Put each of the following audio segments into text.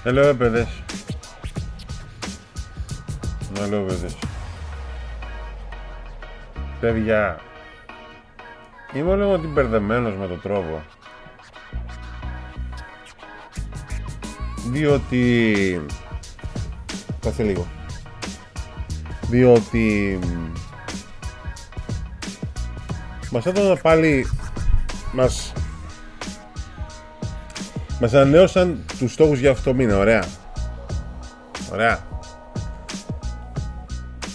Hello, παιδες. Hello, παιδες. Παιδιά, είμαι λίγο μπερδεμένος με τον τρόπο. Διότι... Κάτσε λίγο. Διότι... Μας έδωσαν πάλι... Μας ανανέωσαν τους στόχους για αυτό το μήνα, ωραία. Ωραία.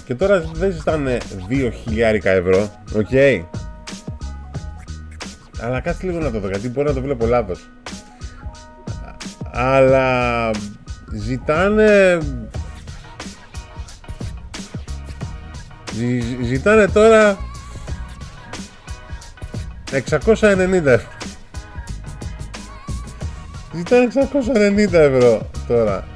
Και τώρα δεν ζητάνε 2.000 ευρώ, οκ. Αλλά κάτσε λίγο να το δω, γιατί μπορεί να το βλέπω λάθος. Αλλά ζητάνε... Ζητάνε τώρα 690 ευρώ. Ζητάνε 690 ευρώ τώρα.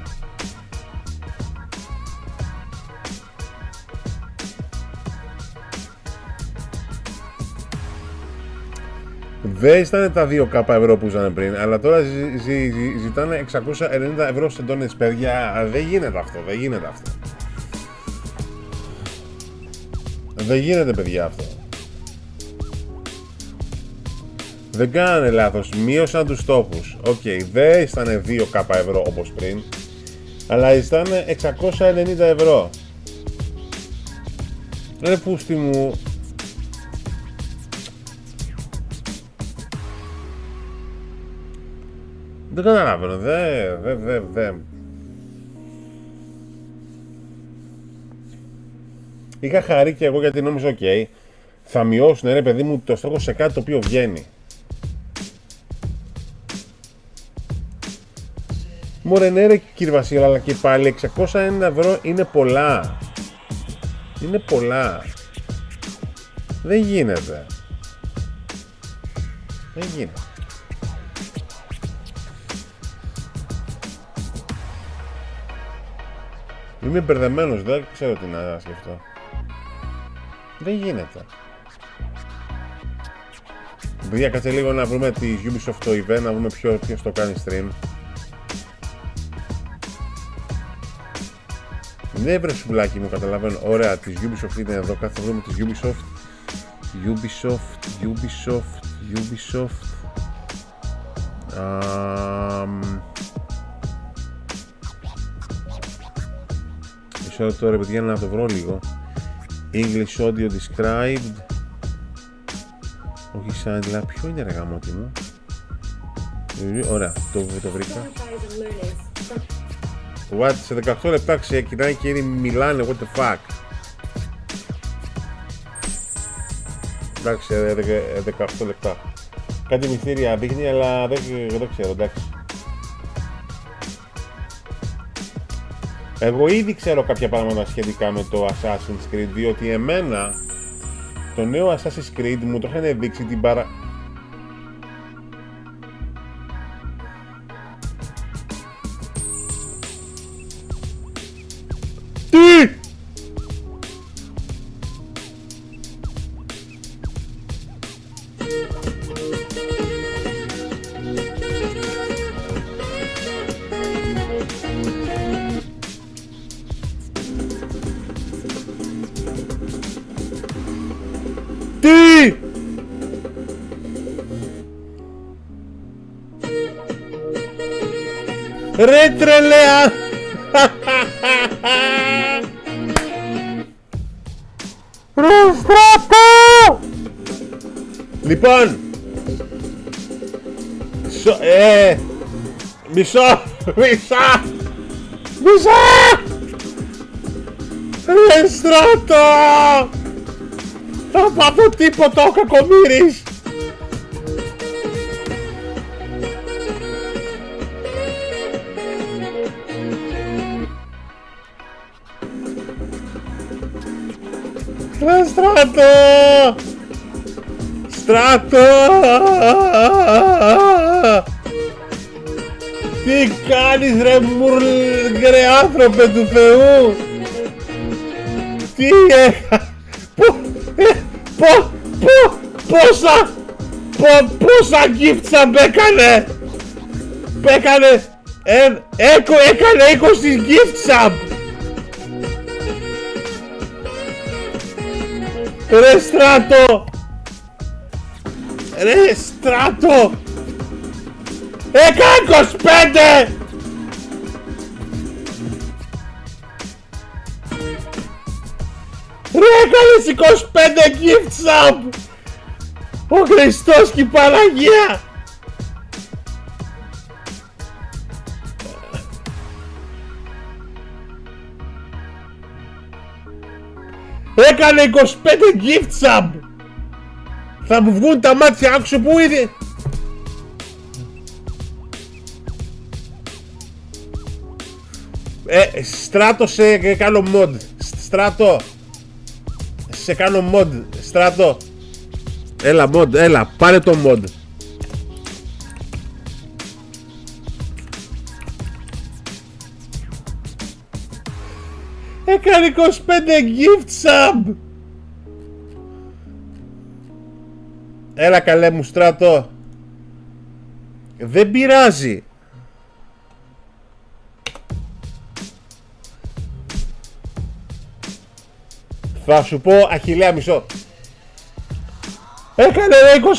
Δεν ήταν τα 2k ευρώ που ζητάνε πριν, αλλά τώρα ζητάνε 690 ευρώ σε ντόνες, παιδιά. Δεν γίνεται αυτό, δεν γίνεται αυτό. Δεν γίνεται, παιδιά, αυτό. Δεν κάνανε λάθος, μείωσαν τους στόχους. Οκ, δεν ήταν 2k ευρώ όπως πριν, αλλά ήταν 690 ευρώ. Ρε πούστη μου. Δεν καταλαβαίνω, δε. Είχα χαρεί και εγώ γιατί νόμιζα, οκ, θα μειώσουν, ρε παιδί μου, το στόχο σε κάτι το οποίο βγαίνει. Μωρέ, ναι ρε κύριε Βασίλη, αλλά και πάλι 690 ευρώ είναι πολλά. Είναι πολλά. Δεν γίνεται. Δεν γίνεται. Είμαι μπερδεμένος, δεν ξέρω τι να σκεφτώ. Δεν γίνεται. Παιδιά, κάτσε λίγο να βρούμε τη Ubisoft το event, να βρούμε ποιος το κάνει stream. Ναι βρε σουβλάκι μου, καταλαβαίνω. Ωραία, της Ubisoft είναι εδώ, κάτσε να βρούμε της Ubisoft. Ubisoft. Μισό τώρα, παιδιά, να το βρω λίγο. English audio described. Όχι σαν, δηλαδή, ποιο είναι ρε γαμώτη μου. Ωραία, το βρήκα. What, σε 18 λεπτά ξεκινάει και ήδη μιλάνε, what the fuck. Εντάξει, 18 λεπτά. Κάτι μυστήρια δείχνει, αλλά δεν ξέρω, εντάξει. Εγώ ήδη ξέρω κάποια πράγματα σχετικά με το Assassin's Creed, διότι εμένα το νέο Assassin's Creed μου το είχαν δείξει την Τι! Τι! Ρε τρελέα! Ρε στράτο! Λοιπόν, μισό! Ρε στράτο! Θα πάθω τίποτα ο κακομοίρης! Ρε στράτο! Στράτο! Τι κάνεις ρε μουρλ, άνθρωπε του Θεού! Τι πόσα gifts μπέκανε! Έκανε 20 gift sub. Ρε Στράτο. Ρε Στράτο. Έκανε 25. Ρε έκανες 25 gift sub. Ο Χριστός και η Παναγία. Έκανε 25 gift sub. Θα μου βγουν τα μάτια, άκουσε που είδε. Στράτο σε κάνω mod. Στράτο. Σε κάνω mod. Στράτο. Έλα mod, έλα, πάρε το mod. Έκανε 25 gift sub. Έλα καλέ μου Στράτο. Δεν πειράζει. Θα σου πω Αχιλλέα μισό. Έκανε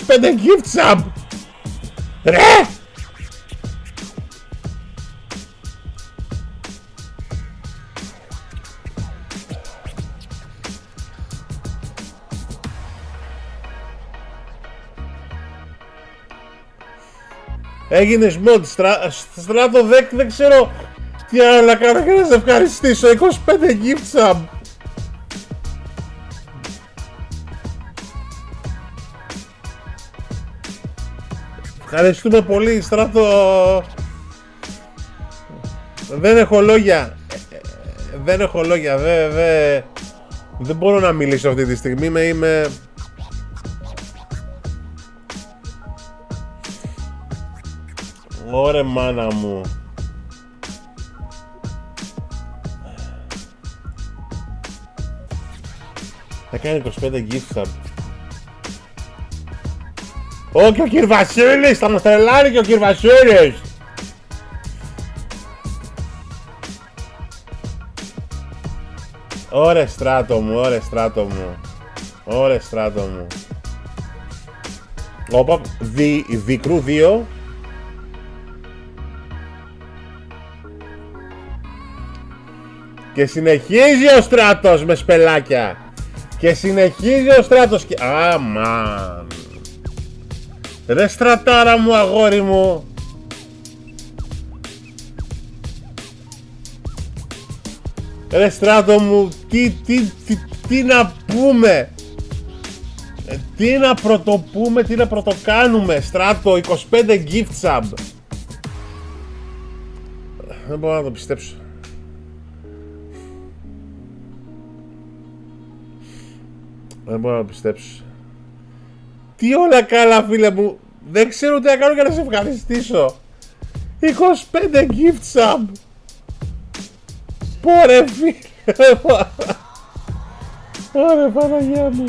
25 gift sub. Ρε. Έγινες mod. Στράτο δεν ξέρω τι άλλο να κάνω και να σε ευχαριστήσω. 25 gift sub. Ευχαριστούμε πολύ Στράτο. Δεν έχω λόγια. Δεν έχω λόγια. Δεν μπορώ να μιλήσω αυτή τη στιγμή. Είμαι... Ωρε μάνα μου. Θα κάνει 25 gift sub. Ω, και ο κυρ Βασίλης, θα μας τρελάρει και ο κυρ Βασίλης. Ωρε Στράτο μου, ωρε Στράτο μου. Ωρε Στράτο μου. Όπα, Δικρού 2. Και συνεχίζει ο Στράτος με σπελάκια. Και συνεχίζει ο Στράτος και... Αμάν. Ρε Στρατάρα μου, αγόρι μου. Ρε Στράτο μου, τι να πούμε. Τι να πρωτοπούμε, τι να πρωτοκάνουμε. Στράτο, 25 gift sub. Δεν μπορώ να το πιστέψω. Δεν μπορώ να το πιστέψω. Τι όλα καλά φίλε μου. Δεν ξέρω τι να κάνω για να σε ευχαριστήσω. 25 gift sub. Πόρε φίλε. Ωρε Παναγία μου.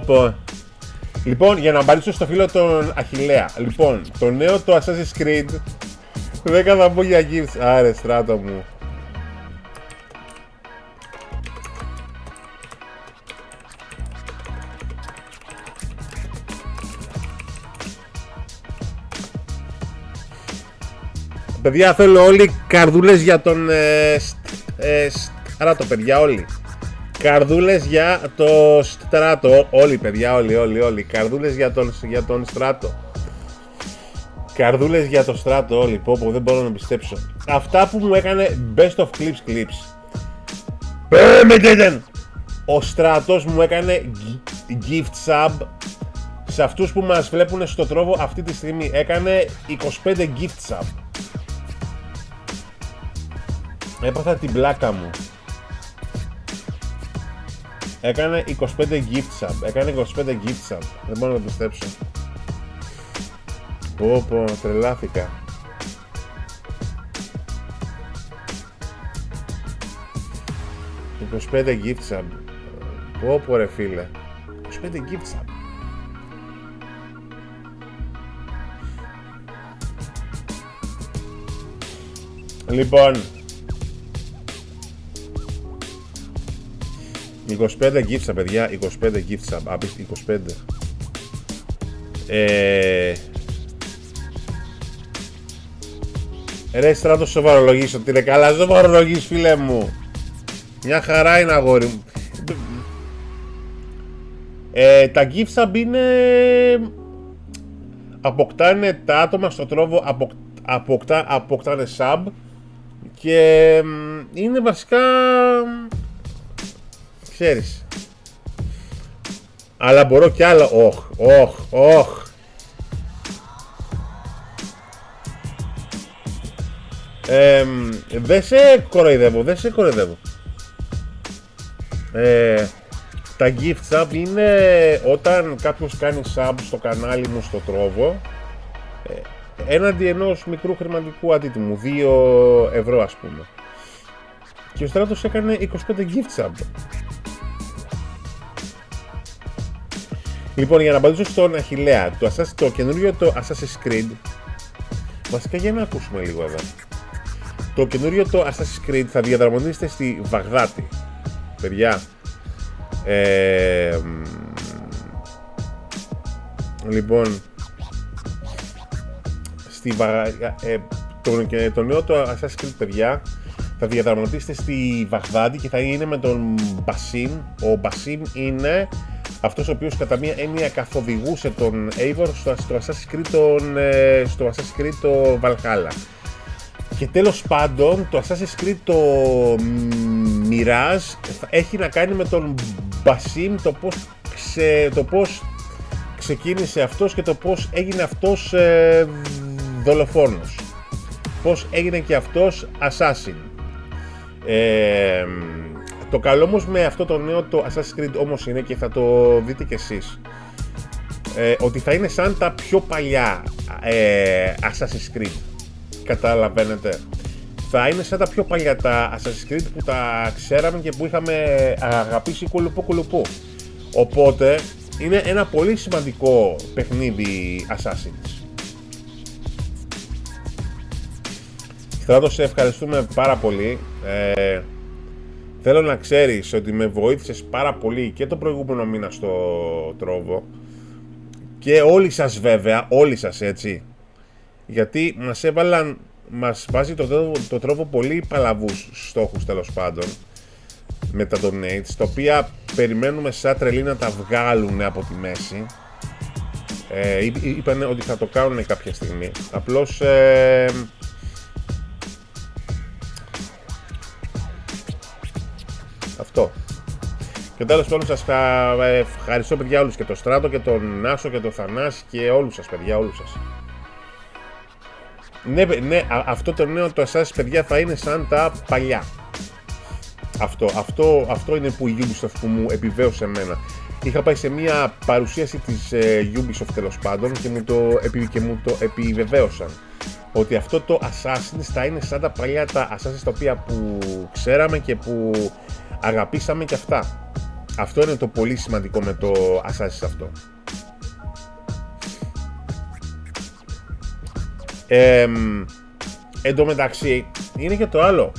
Πω. Λοιπόν, για να απαντήσω στο φίλο τον Αχιλλέα. Λοιπόν, το νέο το Assassin's Creed δεν θα πω για gifts. Άρε Στράτο μου. Παιδιά, θέλω όλοι καρδούλες για τον Στράτο, παιδιά, όλοι. Καρδούλες για το Στράτο, όλοι παιδιά, όλοι. Καρδούλες για τον Στράτο. Καρδούλες για το Στράτο, όλοι. Πω, δεν μπορώ να πιστέψω. Αυτά που μου έκανε best of clips. Ο Στράτος μου έκανε gift sub. Σε αυτούς που μας βλέπουν στο τρόβο αυτή τη στιγμή έκανε 25 gift sub. Έπαθα την πλάκα μου. Έκανε 25 gift sub. Έκανε 25 gift sub. Δεν μπορώ να το πιστέψω. Πω, τρελάθηκα. «25 gift sub». Πω ρε φίλε. 25 gift sub. Λοιπόν, 25 gifts, παιδιά, 25 gifts, 25. Ρε Στράτο, σοβαρολογείς ότι είναι καλά, σοβαρολογείς φίλε μου. Μια χαρά είναι αγόρι μου. Τα gift sub είναι... αποκτάνε τα άτομα στο τρόβο, αποκτάνε sub. Και είναι βασικά... ξέρεις. Αλλά μπορώ κι άλλα. Όχ. Δεν σε κοροϊδεύω. Τα gift sub είναι όταν κάποιος κάνει sub στο κανάλι μου στο τρόβο, έναντι ενός μικρού χρηματικού αντίτιμου, 2 ευρώ ας πούμε. Και ο Στράτος έκανε 25 gift sub. Λοιπόν, για να απαντήσω στον Αχιλλέα, το καινούριο το Assassin's Creed, βασικά για να ακούσουμε λίγο εδώ. Το καινούριο το Assassin's Creed θα διαδραμονίζεται στη Βαγδάτη, παιδιά. Λοιπόν, το νέο το Assassin's Creed, παιδιά, θα διαδραματίσετε στη Βαγδάτη και θα είναι με τον Μπασίμ. Ο Μπασίμ είναι αυτός ο οποίος κατά μία έννοια καθοδηγούσε τον Eivor στο Assassin's Creed το Valhalla. Και τέλος πάντων το Assassin's Creed το Mirage έχει να κάνει με τον Μπασίμ, το πώς ξεκίνησε αυτός και το πώς έγινε αυτός δολοφόνος. Πώς έγινε και αυτός assassin. Το καλό όμως με αυτό το νέο το Assassin's Creed όμως είναι, και θα το δείτε κι εσείς, ότι θα είναι σαν τα πιο παλιά Assassin's Creed. Καταλαβαίνετε. Θα είναι σαν τα πιο παλιά τα Assassin's Creed που τα ξέραμε και που είχαμε αγαπήσει κουλουπού. Οπότε είναι ένα πολύ σημαντικό παιχνίδι Assassin's. Στράτο, σε ευχαριστούμε πάρα πολύ. Θέλω να ξέρεις ότι με βοήθησες πάρα πολύ και το προηγούμενο μήνα στο τρόβο, και όλοι σας βέβαια, όλοι σας, έτσι, γιατί μας βάζει το τρόβο πολύ παλαβούς στόχους τέλος πάντων με τα donates, τα οποία περιμένουμε σαν τρελή να τα βγάλουν από τη μέση. Είπανε ότι θα το κάνουν κάποια στιγμή, απλώς αυτό. Και τέλος πάντων σας ευχαριστώ, παιδιά, όλους, και το Στράτο και τον Νάσο και τον Θανάση και όλους σας, παιδιά, όλους σας. Ναι, αυτό το νέο το Assassin's, παιδιά, θα είναι σαν τα παλιά. Αυτό είναι που η Ubisoft που μου επιβέωσε εμένα. Είχα πάει σε μια παρουσίαση της Ubisoft τέλος πάντων και μου το επιβεβαίωσαν. Ότι αυτό το Assassin's θα είναι σαν τα παλιά τα Assassin's τα οποία που ξέραμε και που αγαπήσαμε και αυτά. Αυτό είναι το πολύ σημαντικό με το Assassin's αυτό. Εν τω μεταξύ είναι και το άλλο,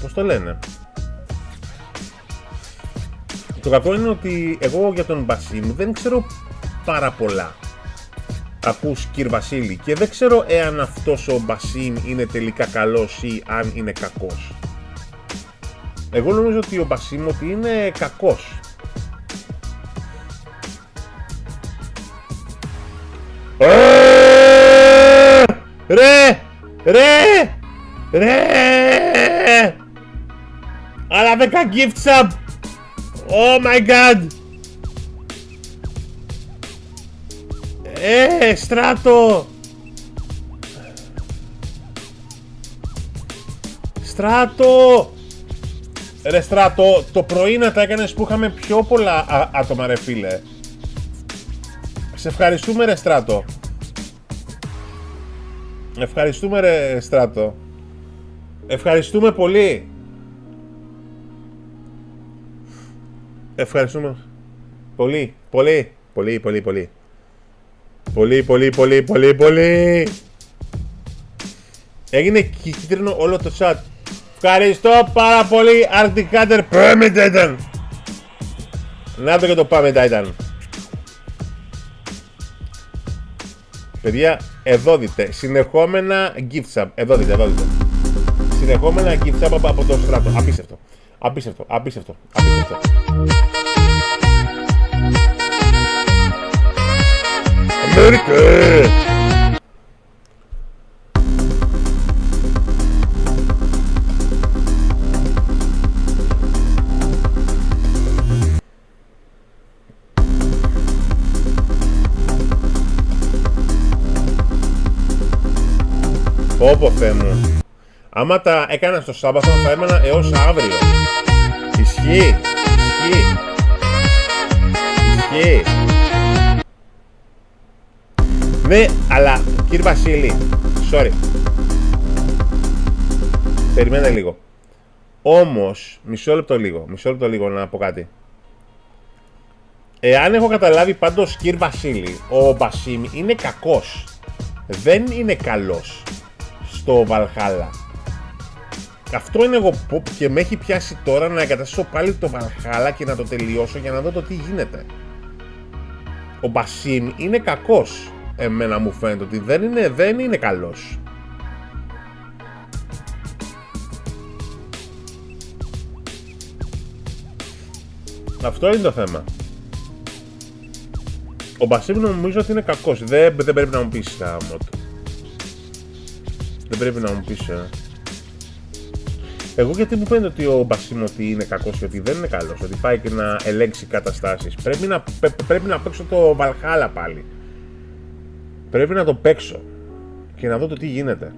πώς το λένε, το κακό είναι ότι εγώ για τον Μπασίμ δεν ξέρω πάρα πολλά. Ακούς, κύρ Βασίλη, και δεν ξέρω εάν αυτός ο Μπασίμ είναι τελικά καλός ή αν είναι κακός. Εγώ νομίζω ότι ο Μπασίμ ότι είναι κακός. Ρε! Αλλά 10 gift sub! Oh my god! Στράτο! Ρε Στράτο, το πρωί να τα έκανες που είχαμε πιο πολλά άτομα, ρε φίλε. Σε ευχαριστούμε, ρε Στράτο. Ευχαριστούμε, ρε Στράτο. Ευχαριστούμε πολύ. Ευχαριστούμε πολύ. Έγινε κίτρινο όλο το chat. Ευχαριστώ πάρα πολύ, Arctic Hunter. Πάμε Titan. Να το και το πάμε Titan. Παιδιά, εδώ δείτε. Συνεχόμενα gift sub. Εδώ δείτε, εδώ δείτε. Συνεχόμενα gift sub από το στράτο. Απίστευτο. Απίστευτο, απίστευτο, απίστευτο. Αμέρικα! Πω Θεέ μου. Άμα τα έκανα στο Σάββατο θα έμενα έως αύριο. Ισχύει. Ισχύει. Ισχύει. Ναι, αλλά κύριε Βασίλη, sorry. Περιμένε λίγο. Όμως, μισό λεπτό λίγο να πω κάτι. Εάν έχω καταλάβει πάντως κύριε Βασίλη, ο Μπασίμι είναι κακός. Δεν είναι καλός στο Valhalla. Αυτό είναι εγώ που και με έχει πιάσει τώρα να εγκαταστήσω πάλι το Valhalla και να το τελειώσω για να δω το τι γίνεται. Ο Μπασίμ είναι κακός. Εμένα μου φαίνεται ότι δεν είναι καλός. Αυτό είναι το θέμα. Ο Μπασίμ νομίζω ότι είναι κακός. Δεν πρέπει να μου πεις τα μότ. Δεν πρέπει να μου πεις. Εγώ γιατί μου φαίνεται ότι ο Μπασίμ ότι είναι κακός και ότι δεν είναι καλός. Ότι πάει και να ελέγξει καταστάσεις. Πρέπει να παίξω το Valhalla πάλι. Πρέπει να το παίξω και να δω το τι γίνεται.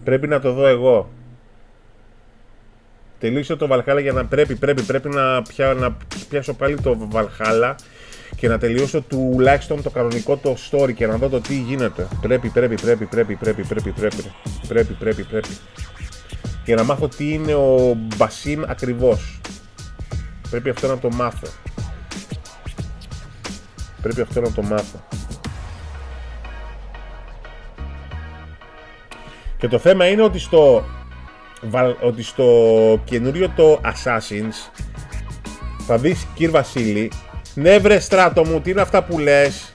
Πρέπει να το δω εγώ. Τελείωσε το Valhalla για να πρέπει να πιάσω πάλι το Valhalla και να τελειώσω τουλάχιστον το κανονικό το story και να δω το τι γίνεται. Πρέπει. Για να μάθω τι είναι ο Μπασίμ ακριβώς. Πρέπει αυτό να το μάθω. Και το θέμα είναι ότι στο καινούριο το Assassins θα δεις κύριε Βασίλη. Ναι βρε στράτο μου, τι είναι αυτά που λες.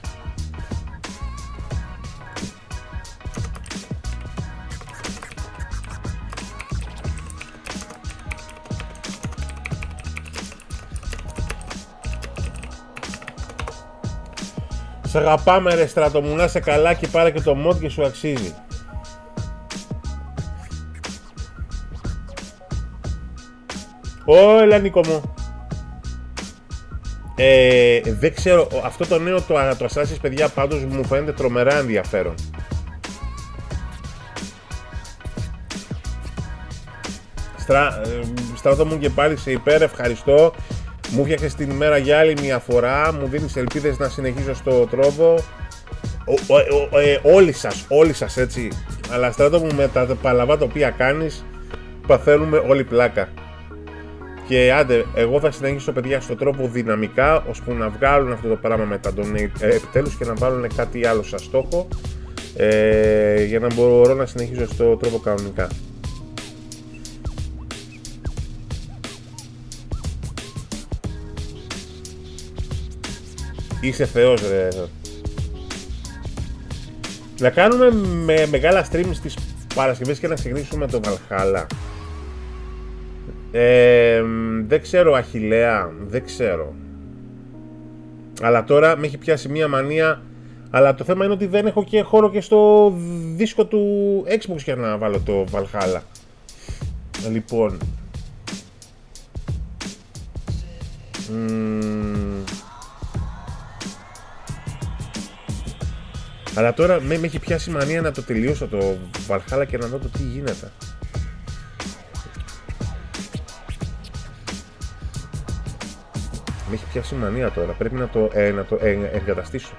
Σ' αγαπάμε ρε στράτο μου, να είσαι καλά και πάρε και το mod και σου αξίζει. Έλα Νίκο μου. Δεν ξέρω, αυτό το νέο το Assassin's παιδιά πάντως μου φαίνεται τρομερά ενδιαφέρον. Στράτο μου και πάλι σε υπέρ, ευχαριστώ. Μου φτιάξες την ημέρα για άλλη μια φορά, μου δίνεις ελπίδες να συνεχίσω στο τρόπο. Όλοι σας έτσι. Αλλά Στράτο μου με τα παλαβά τα οποία κάνεις παθαίνουμε όλη πλάκα. Και άντε, εγώ θα συνεχίσω παιδιά στον τρόπο δυναμικά, ώσπου να βγάλουν αυτό το πράγμα με τα donate επιτέλους και να βάλουν κάτι άλλο σαν στόχο, για να μπορώ να συνεχίσω στον τρόπο κανονικά. Είσαι θεός ρε. Να κάνουμε με μεγάλα stream στις Παρασκευές και να ξεκινήσουμε το Valhalla. Δεν ξέρω Αχιλλέα, δεν ξέρω. Αλλά τώρα με έχει πιάσει μία μανία. Αλλά το θέμα είναι ότι δεν έχω και χώρο και στο δίσκο του Xbox για να βάλω το Valhalla. Λοιπόν αλλά τώρα με έχει πιάσει μανία να το τελειώσω το Valhalla και να δω το τι γίνεται. Με έχει πιάσει μανία τώρα, πρέπει να το εγκαταστήσω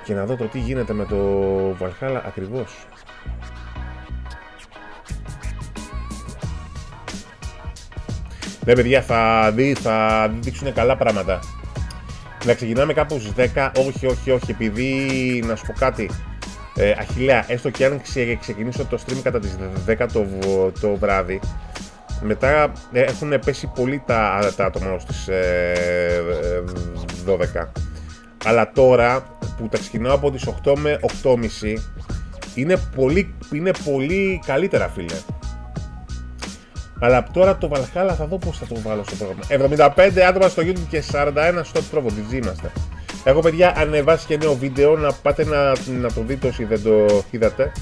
και να δω το τι γίνεται με το Valhalla ακριβώς. Ναι παιδιά, θα δείξουν καλά πράγματα. Να ξεκινάμε κάπου στις 10, όχι, επειδή να σου πω κάτι, Αχιλλέα, έστω και αν ξεκινήσω το stream κατά τις 10 το βράδυ, μετά έχουν πέσει πολύ τα άτομα στις 12. Αλλά τώρα που τα ξεκινάω από τις 8 με 8.30 είναι πολύ καλύτερα, φίλε. Αλλά τώρα το Valhalla θα δω πώς θα το βάλω στο πρόγραμμα. 75 άτομα στο YouTube και 41 στο Trovo. Τι είμαστε. Έχω, παιδιά, ανεβάσει και νέο βίντεο, να πάτε να το δείτε όσοι δεν το είδατε.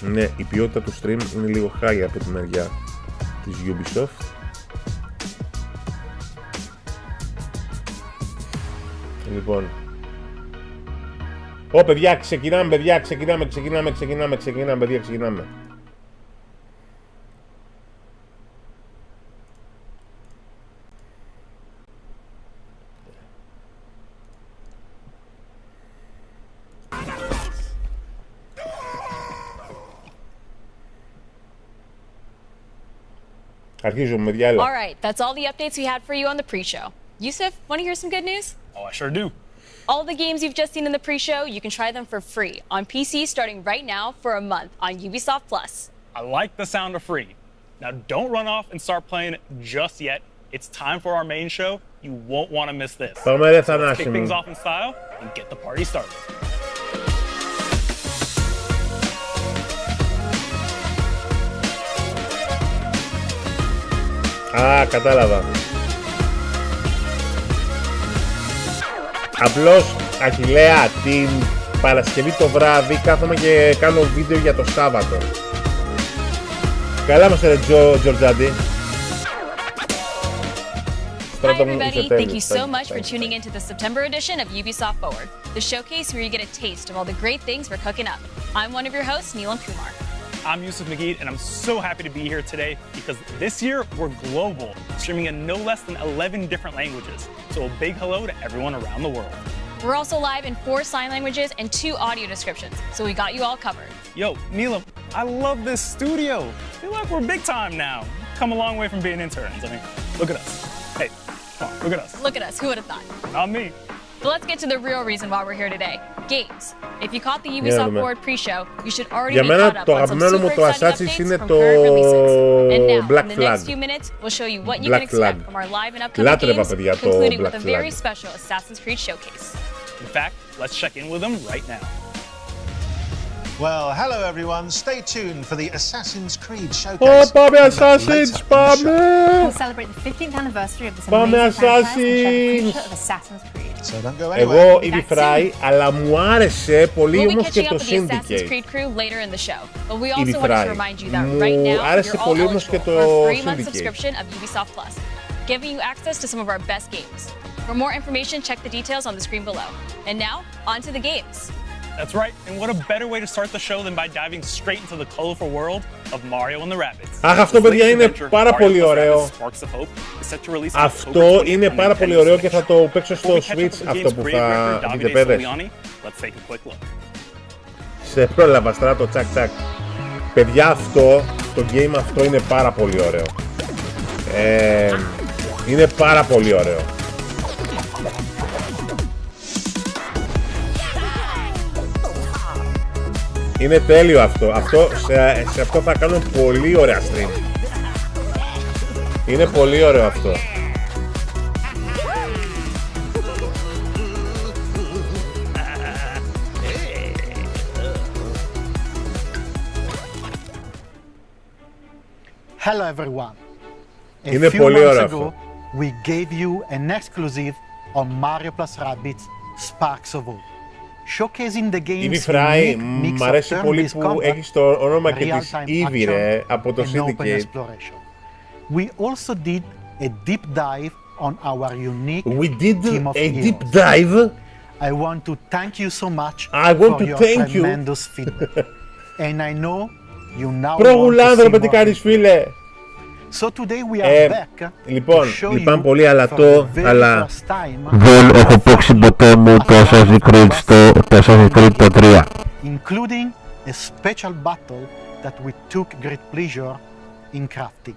Ναι, η ποιότητα του stream είναι λίγο high από τη μεριά της Ubisoft. Λοιπόν. Παιδιά, ξεκινάμε, παιδιά, ξεκινάμε. Αρχίζουμε, παιδιά, έλα. All right, that's all the updates we had for you on the pre-show. Yusuf, want to hear some good news? Oh, I sure do. All the games you've just seen in the pre-show, you can try them for free on PC starting right now for a month on Ubisoft Plus. I like the sound of free. Now don't run off and start playing just yet. It's time for our main show. You won't want to miss this. So let's kick things off in style and get the party started. Κατάλαβα. Απλώς, Αχιλλέα, την Παρασκευή το βράδυ κάθομαι και κάνω βίντεο για το Σάββατο. Καλά μας, Τζορτζάντι. Hi everybody, thank you so much for tuning into the September edition of Ubisoft Forward, the showcase where you get a taste of all the great things we're cooking up. I'm one of your hosts, Neelam Kumar. I'm Yusuf Magid, and I'm so happy to be here today because this year we're global, streaming in no less than 11 different languages. So a big hello to everyone around the world. We're also live in 4 sign languages and 2 audio descriptions, so we got you all covered. Yo, Neelam, I love this studio. I feel like we're big time now. Come a long way from being interns. I mean, look at us. Hey, come on, look at us. Look at us, who would have thought? Not me. But let's get to the real reason why we're here today. Games. If you caught the Ubisoft Forward pre-show, you should already be caught up on some super exciting updates from current releases. And now, in the next few minutes, we'll show you what you can expect from our live and upcoming games, concluding with a very special Assassin's Creed showcase. In fact, let's check in with them right now. Well, hello everyone. Stay tuned for the Assassin's Creed showcase. Πάμε Assassins, πάμε! We'll celebrate the 15th anniversary of this amazing franchise and share the future of Assassin's Creed. So don't go anywhere. Εγώ ήδη φράι, αλλά μου άρεσε πολύ όμως και το Syndicate. Ήδη φράι. Μου άρεσε πολύ όμως και το Syndicate. Giving you access to some of our best games. For more information, check the details on the screen below. And now, on to the games. That's right, and what a better way to start the show than by diving straight into the colorful world of Mario and the Rabbids. Αχ, αυτό, παιδιά, είναι πάρα πολύ ωραίο. Αυτό είναι πάρα πολύ ωραίο και θα το παίξω στο Switch, αυτό που θα δείτε, παιδες. Σε πρόλαβα, Στράτο, τσακ τσακ. Παιδιά, αυτό, το game αυτό είναι πάρα πολύ ωραίο. Είναι πάρα πολύ ωραίο. Είναι τέλειο αυτό. Σε αυτό θα κάνω πολύ ωραία stream. Είναι πολύ ωραίο αυτό. Hello everyone. Είναι πολύ ωραίο αυτό. We gave you an exclusive on Mario plus Rabbids Sparks of Hope. Showcasing the game's Ήβι Φράι, μ' αρέσει πολύ που combat, έχεις το όνομα και της Ήβι, ρε, από το Syndicate. We also did a deep dive on our unique We did team of a heroes. deep dive. I want to thank you so much I want for to your thank you. tremendous feedback. And I know you now want Προγουλάνδρο, to see με τι more. κάνεις, φίλε. So today we are back Λοιπόν, to show λυπάμαι you πολύ, αλλά for the very αλλά first time δεν έχω παίξει ποτέ μου το Assassin's Creed το 3. including a special battle that we took great pleasure in crafting.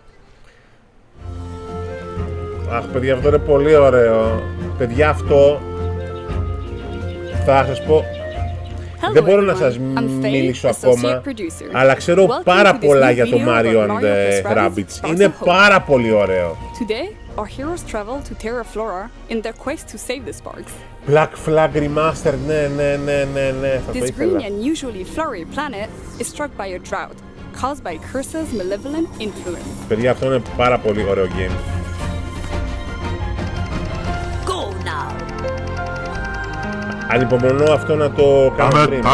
Αχ, παιδιά, αυτό είναι πολύ ωραίο. Παιδιά, αυτό Θα σας πω, δεν μπορώ να σας μιλήσω ακόμα, αλλά ξέρω πάρα πολλά για το Mario and Rabbids. Είναι πάρα πολύ ωραίο. Our heroes travel to Terra Flora in their quest to save the sparks. Black Flag Remastered, ναι, θα το ήθελα. This green and usually flowery planet is struck by a drought caused by Curse's malevolent influence. Παιδιά, αυτό είναι πάρα πολύ ωραίο game. Go now. Ανυπομονώ αυτό να το κάνω πριν. Το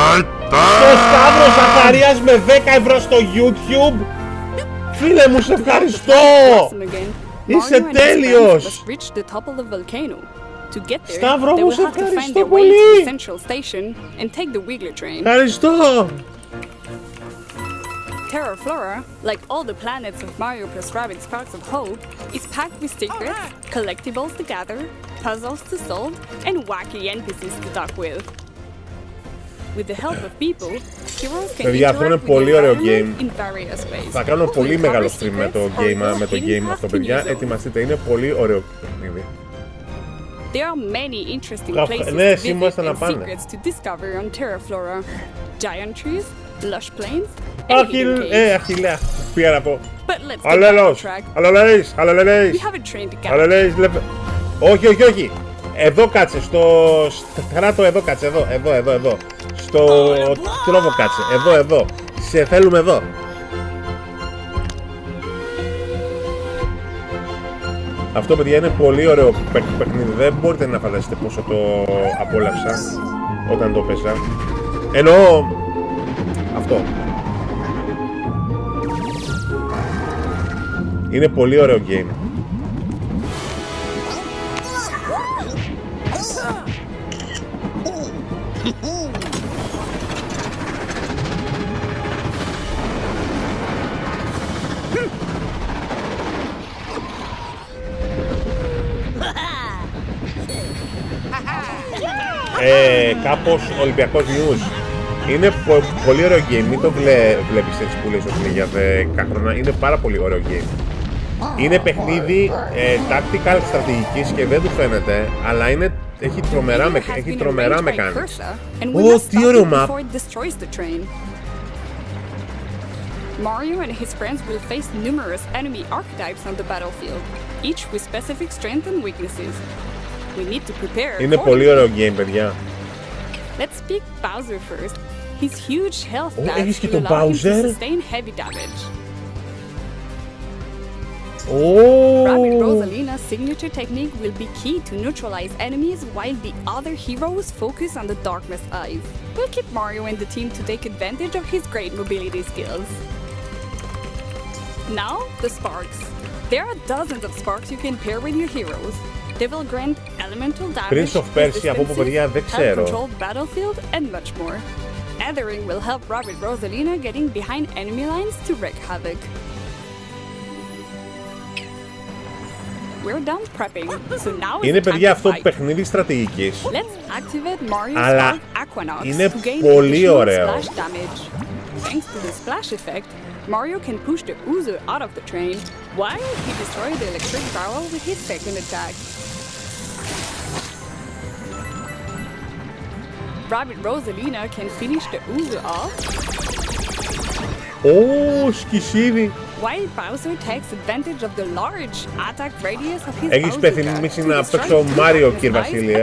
Σταύρος Ζαχαρίας με 10 ευρώ στο YouTube. Φίλε μου, σε ευχαριστώ. Είσαι τέλειος! Σταύρο μου, σε ευχαριστώ πολύ! Ευχαριστώ! Terra Flora, like all the planets of Mario plus Rabbids Sparks of Hope, is packed with secrets, collectibles to gather, puzzles to solve, and wacky NPCs to talk with. With the help of people, heroes can interact with the environment in various ways. Θα κάνω πολύ μεγάλο stream με το game αυτό, παιδιά. Ετοιμαστείτε, είναι πολύ ωραίο παιχνίδι. There are many interesting places to visit and secrets to discover on Terra Flora. Giant trees, lush plains, and hidden caves. Αχιλέα, πήγα να πω. But let's get back on track. Αλλαλέης. We haven't trained the captain. Όχι. Εδώ κάτσε, κράτο εδώ κάτσε, εδώ. Στο τρόβο κάτσε, εδώ. Σε θέλουμε εδώ. Αυτό, παιδιά, είναι πολύ ωραίο παιχνίδι. Δεν μπορείτε να φανταστείτε πόσο το απόλαυσα όταν το παίζα. Εννοώ αυτό. Είναι πολύ ωραίο game. Κάπως Ολυμπιακός News. Είναι πολύ ωραίο game, μην το βλέπεις έτσι που λες ότι είναι για 10 χρόνια. Είναι πάρα πολύ ωραίο game. Είναι παιχνίδι tactical στρατηγικής και δεν του φαίνεται, αλλά έχει τρομερά mechanics. Τι ωραίο map! Mario and his friends will face numerous enemy archetypes on the battlefield, each with specific strengths and weaknesses. We need to prepare. Είναι πολύ ωραίο game, παιδιά. Let's pick Bowser first. His huge health έχεις και will τον allow him to Bowser? sustain heavy damage. Oh. Rabbid Rosalina's signature technique will be key to neutralize enemies while the other heroes focus on the darkness eyes. We'll keep Mario and the team to take advantage of his great mobility skills. Now, the sparks. There are dozens of sparks you can pair with your heroes. They will grant elemental damage, Prince of Persia, από όπου, παιδιά, δεν ξέρω. help control the battlefield, and much more. Othering will help Rabbid Rosalina getting behind enemy lines to wreak havoc. We're done prepping, so now είναι, παιδιά, αυτό παιχνίδι στρατηγικής. Let's activate Mario's Αλλά Aquanox είναι to gain πολύ ωραίο. splash damage. Thanks to the splash effect, Mario can push the Uzo out of the train while he destroys the electric barrel with his second attack. Rabbid Rosalina can finish the Uzo off. Σκισίδι. While Bowser takes advantage of the large attack radius of his Έχεις πεθυμίσει να παίξω Mario, κύριε Βασίλη.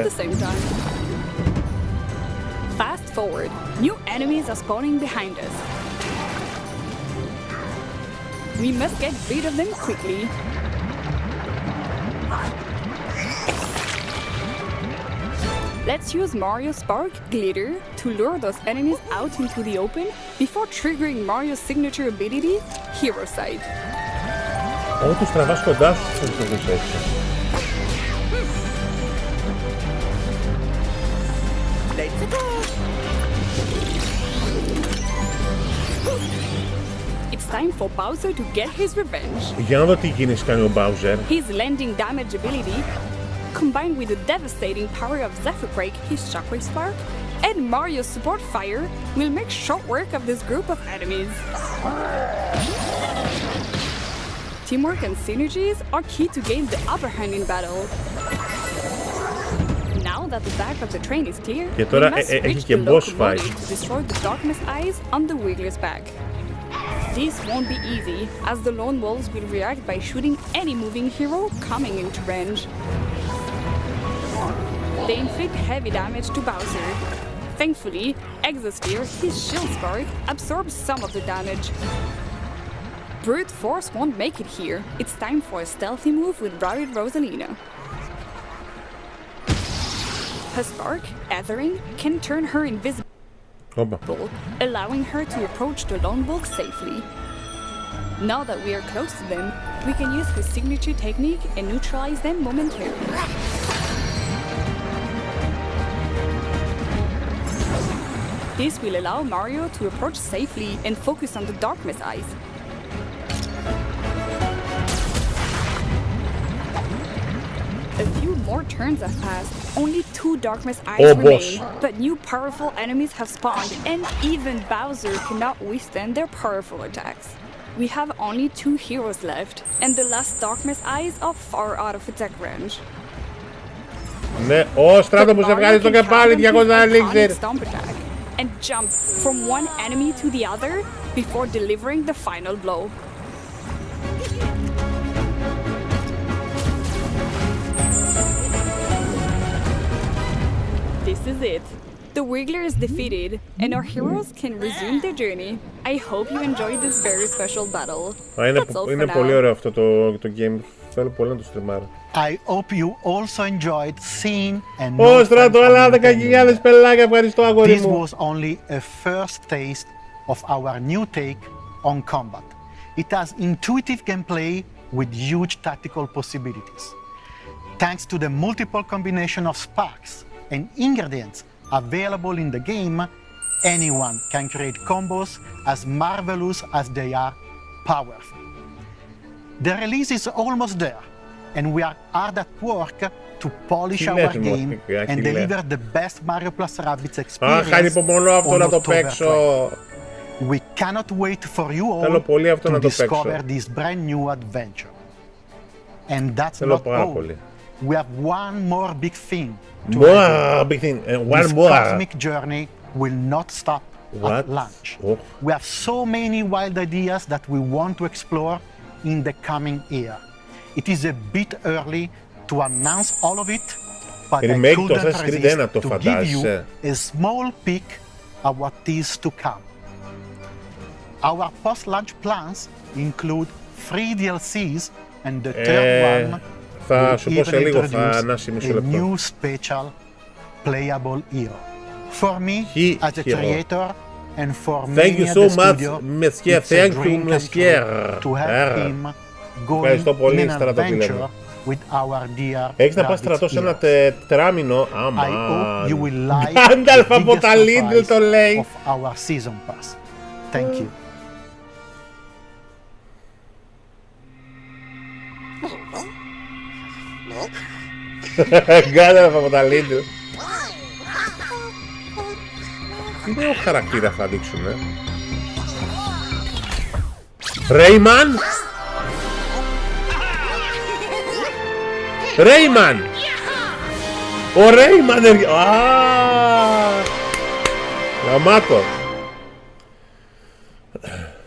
Fast forward, new enemies are spawning behind us. We must get rid of them quickly. Let's use Mario Spark Glitter to lure those enemies out into the open before triggering Mario's signature ability, Hero Sight. Τους τραβάς κοντά σου, θα τους έτσι. Let's go! It's time for Bowser to get his revenge. Για να δω τι κίνηση κάνει ο Bowser. His landing damage ability, combined with the devastating power of Zephyr Break, his Shockwave Spark, and Mario's support fire, will make short work of this group of enemies. Teamwork and synergies are key to gain the upper hand in battle. Now that the back of the train is clear, Και we τώρα must έχει reach και the boss locomotive fight. to destroy the darkness eyes on the Wiggler's back. This won't be easy, as the lone wolves will react by shooting any moving hero coming into range. They inflict heavy damage to Bowser. Thankfully, Exosphere, his shield spark, absorbs some of the damage. Brute Force won't make it here. It's time for a stealthy move with Rabbit Rosalina. Her spark, Ethering, can turn her invisible, allowing her to approach the lone wolf safely. Now that we are close to them, we can use her signature technique and neutralize them momentarily. This will allow Mario to approach safely and focus on the darkness eyes. A few more turns have passed. Only 2 darkness eyes remain, but new powerful enemies have spawned, and even Bowser cannot withstand their powerful attacks. We have only 2 heroes left, and the last darkness eyes are far out of attack range. Ναι, ο Στράτο που σε ευχαριστώ και πάλι 200 elixir. And jump from one enemy to the other before delivering the final blow. This is it. The Wiggler is defeated, and our heroes can resume their journey. I hope you enjoyed this very special battle. Είναι πολύ ωραίο αυτό το game. Θέλω πολύ να το στριμάρω. I hope you also enjoyed seeing and Ω Στράτο, έλα 10.000 πελάκια, ευχαριστώ αγόρι μου. This was only a first taste of our new take on combat. It has intuitive gameplay with huge tactical possibilities. Thanks to the multiple combination of sparks and ingredients available in the game, anyone can create combos as marvelous as they are powerful. The release is almost there, and we are hard at work to polish our game and deliver the best Mario Plus Rabbids experience on October 20. We cannot wait for you all to discover this brand new adventure. And that's not all. We have one more big thing. This cosmic journey will not stop at launch. We have so many wild ideas that we want to explore in the coming year. It is a bit early to announce all of it, but I couldn't resist to give you a small peek at what is to come. Our post-launch plans include 3 DLCs, and the third one will even introduce a new special playable hero. For me, as a creator, and for many at the studio, it's a dream come true to have him going in an adventure with our dear Έχεις να πας στρατό σε ένα τετράμινο. I hope you will like Γκάνταλφ από τα Lidl το λέει. of our season pass. Thank you. Γκάνταλφ από τα Lidl. Τι νέο χαρακτήρα θα δείξουνε. Rayman! Rayman! Ο Rayman! Γαμάτο!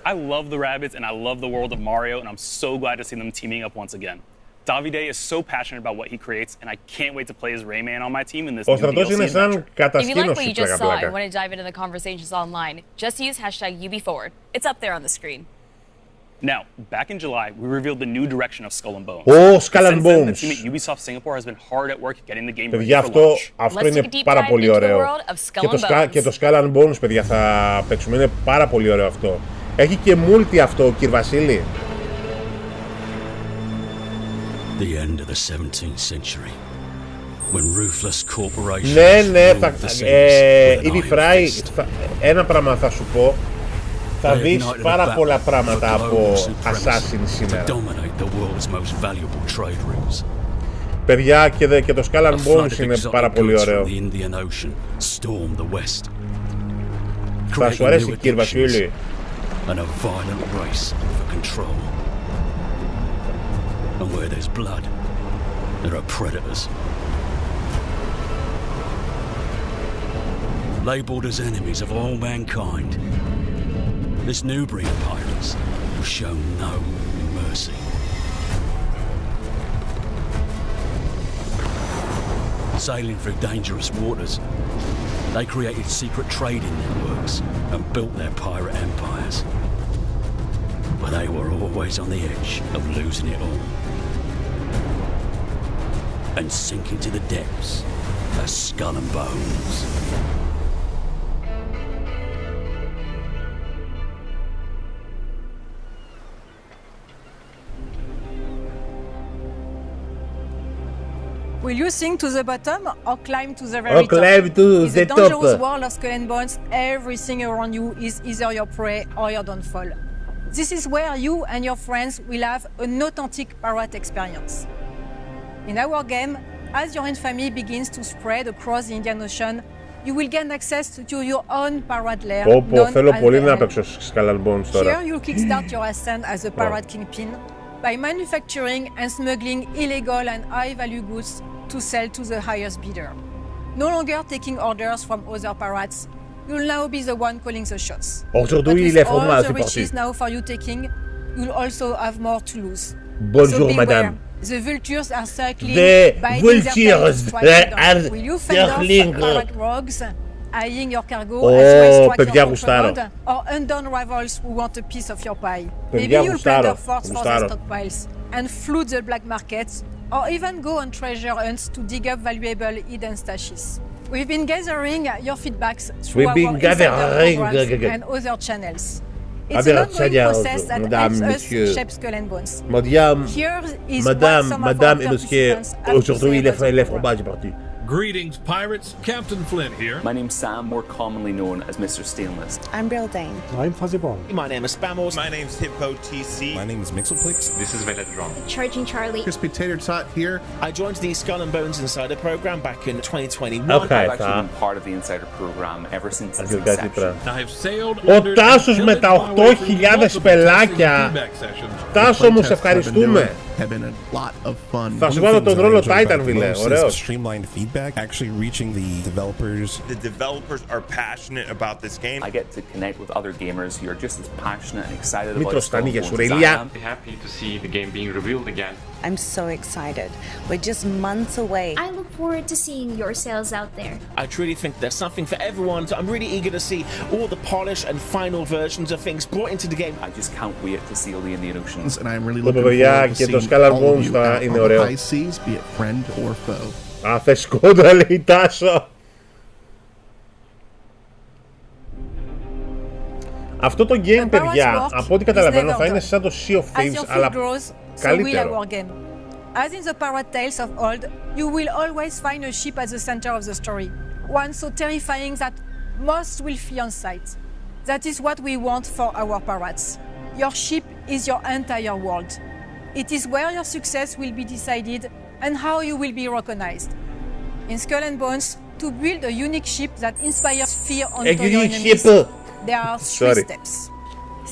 I love the Rabbids and I love the world of Mario, and I'm so glad to see them teaming up once again. Davide is so passionate about what he creates, and I can't wait to play as Rayman on my team in this new DLC adventure. If you like what you just saw and want to dive into the conversations online, just use #UbiForward. It's up there on the screen. Now, back in July, we revealed the new direction of Skull and Bones. Oh, Skull and Bones! The team at Ubisoft Singapore has been hard at work getting the game ready Παιδιά, for launch. αυτό είναι πάρα πολύ ωραίο. Και το Skull and Bones, παιδιά, θα παίξουμε. Είναι πάρα πολύ ωραίο αυτό. Έχει και multi αυτό, κύριε Βασίλη. The end of the 17th century, when ruthless corporations. Ναι, ήδη Φράι, ένα πράγμα θα σου πω. Θα δεις πάρα πολλά πράγματα από Assassin σήμερα. Παιδιά, και το Skull and Bones είναι πάρα πολύ ωραίο. Θα σου αρέσει, κύριε Βασίλη. And a violent race for control. And where there's blood, there are predators. labelled as enemies of all mankind. This new breed of pirates will show no mercy. Sailing through dangerous waters, they created secret trading networks and built their pirate empires. But they were always on the edge of losing it all and sinking to the depths as Skull and Bones. Will you sink to the bottom or climb to the very top? In the dangerous world of Skull and Bones, everything around you is either your prey or your downfall. This is where you and your friends will have an authentic pirate experience. In our game, as your infamy begins to spread across the Indian Ocean, you will gain access to your own pirate lair, known as the Helm. Here, you'll kickstart your ascent as a pirate kingpin by manufacturing and smuggling illegal and high-value goods to sell to the highest bidder. No longer taking orders from other pirates, you'll now be the one calling the shots. Aujourd'hui, il est formé, the riches now for you taking, you'll also have more to lose. Bonjour, madame. The vultures are circling, The vultures are will you fend off pirate rogues, eyeing your cargo as you extract your contraband, or undone rivals who want a piece of your pie? Maybe you'll plunder forts for their stockpiles and flood the black markets, or even go on treasure hunts to dig up valuable hidden stashes. We've been gathering your feedbacks through our insider programs and other channels. It's an ongoing process that helps us shape Skull and Bones. Here is Madame et monsieur, aujourd'hui les fromages parti. Greetings, pirates. Captain Flint here. My name's Sam, more commonly known as Mr. Stainless. I'm Brilldane. I'm Fuzzy Ball. My name is Spamos. My name's Hippo TC. My name is Mixelplix. This is Veledron. Charging Charlie. Crispy Tater Tot here. I joined the Skull and Bones Insider program back in 2021. Okay, I've actually been part of the Insider program ever since its inception. I've sailed Ο Τάσος με τα 8.000 πελάκια. Τάσο μου, σε ευχαριστούμε. Θα σου βάλω τον ρόλο Titan, φίλε. Ωραίος. Streamlined feedback, actually reaching the developers. The developers are passionate about this game. I get to connect with other gamers who are just as passionate and excited about it as I am. I'm happy to see the game being revealed again. I'm so excited. We're just months away. I look forward to seeing your sales out there. I truly think there's something for everyone, so I'm really eager to see all the polished and final versions of things brought into the game. I just can't wait to sail the Indian Oceans. And I'm really looking forward to seeing all of you out on the high seas, be it friend or foe. Α, θες κόντρα, λέει Τάσο. Αυτό το game, παιδιά, από ό,τι καταλαβαίνω, θα είναι σαν το Sea of Thieves, αλλά καλύτερο. As in the pirate tales of old, you will always find a ship at the center of the story. One so terrifying that most will flee on sight. That is what we want for our pirates. Your ship is your entire world. It is where your success will be decided and how you will be recognized. In Skull and Bones, to build a unique ship that inspires fear onto your enemies, there are 3 steps.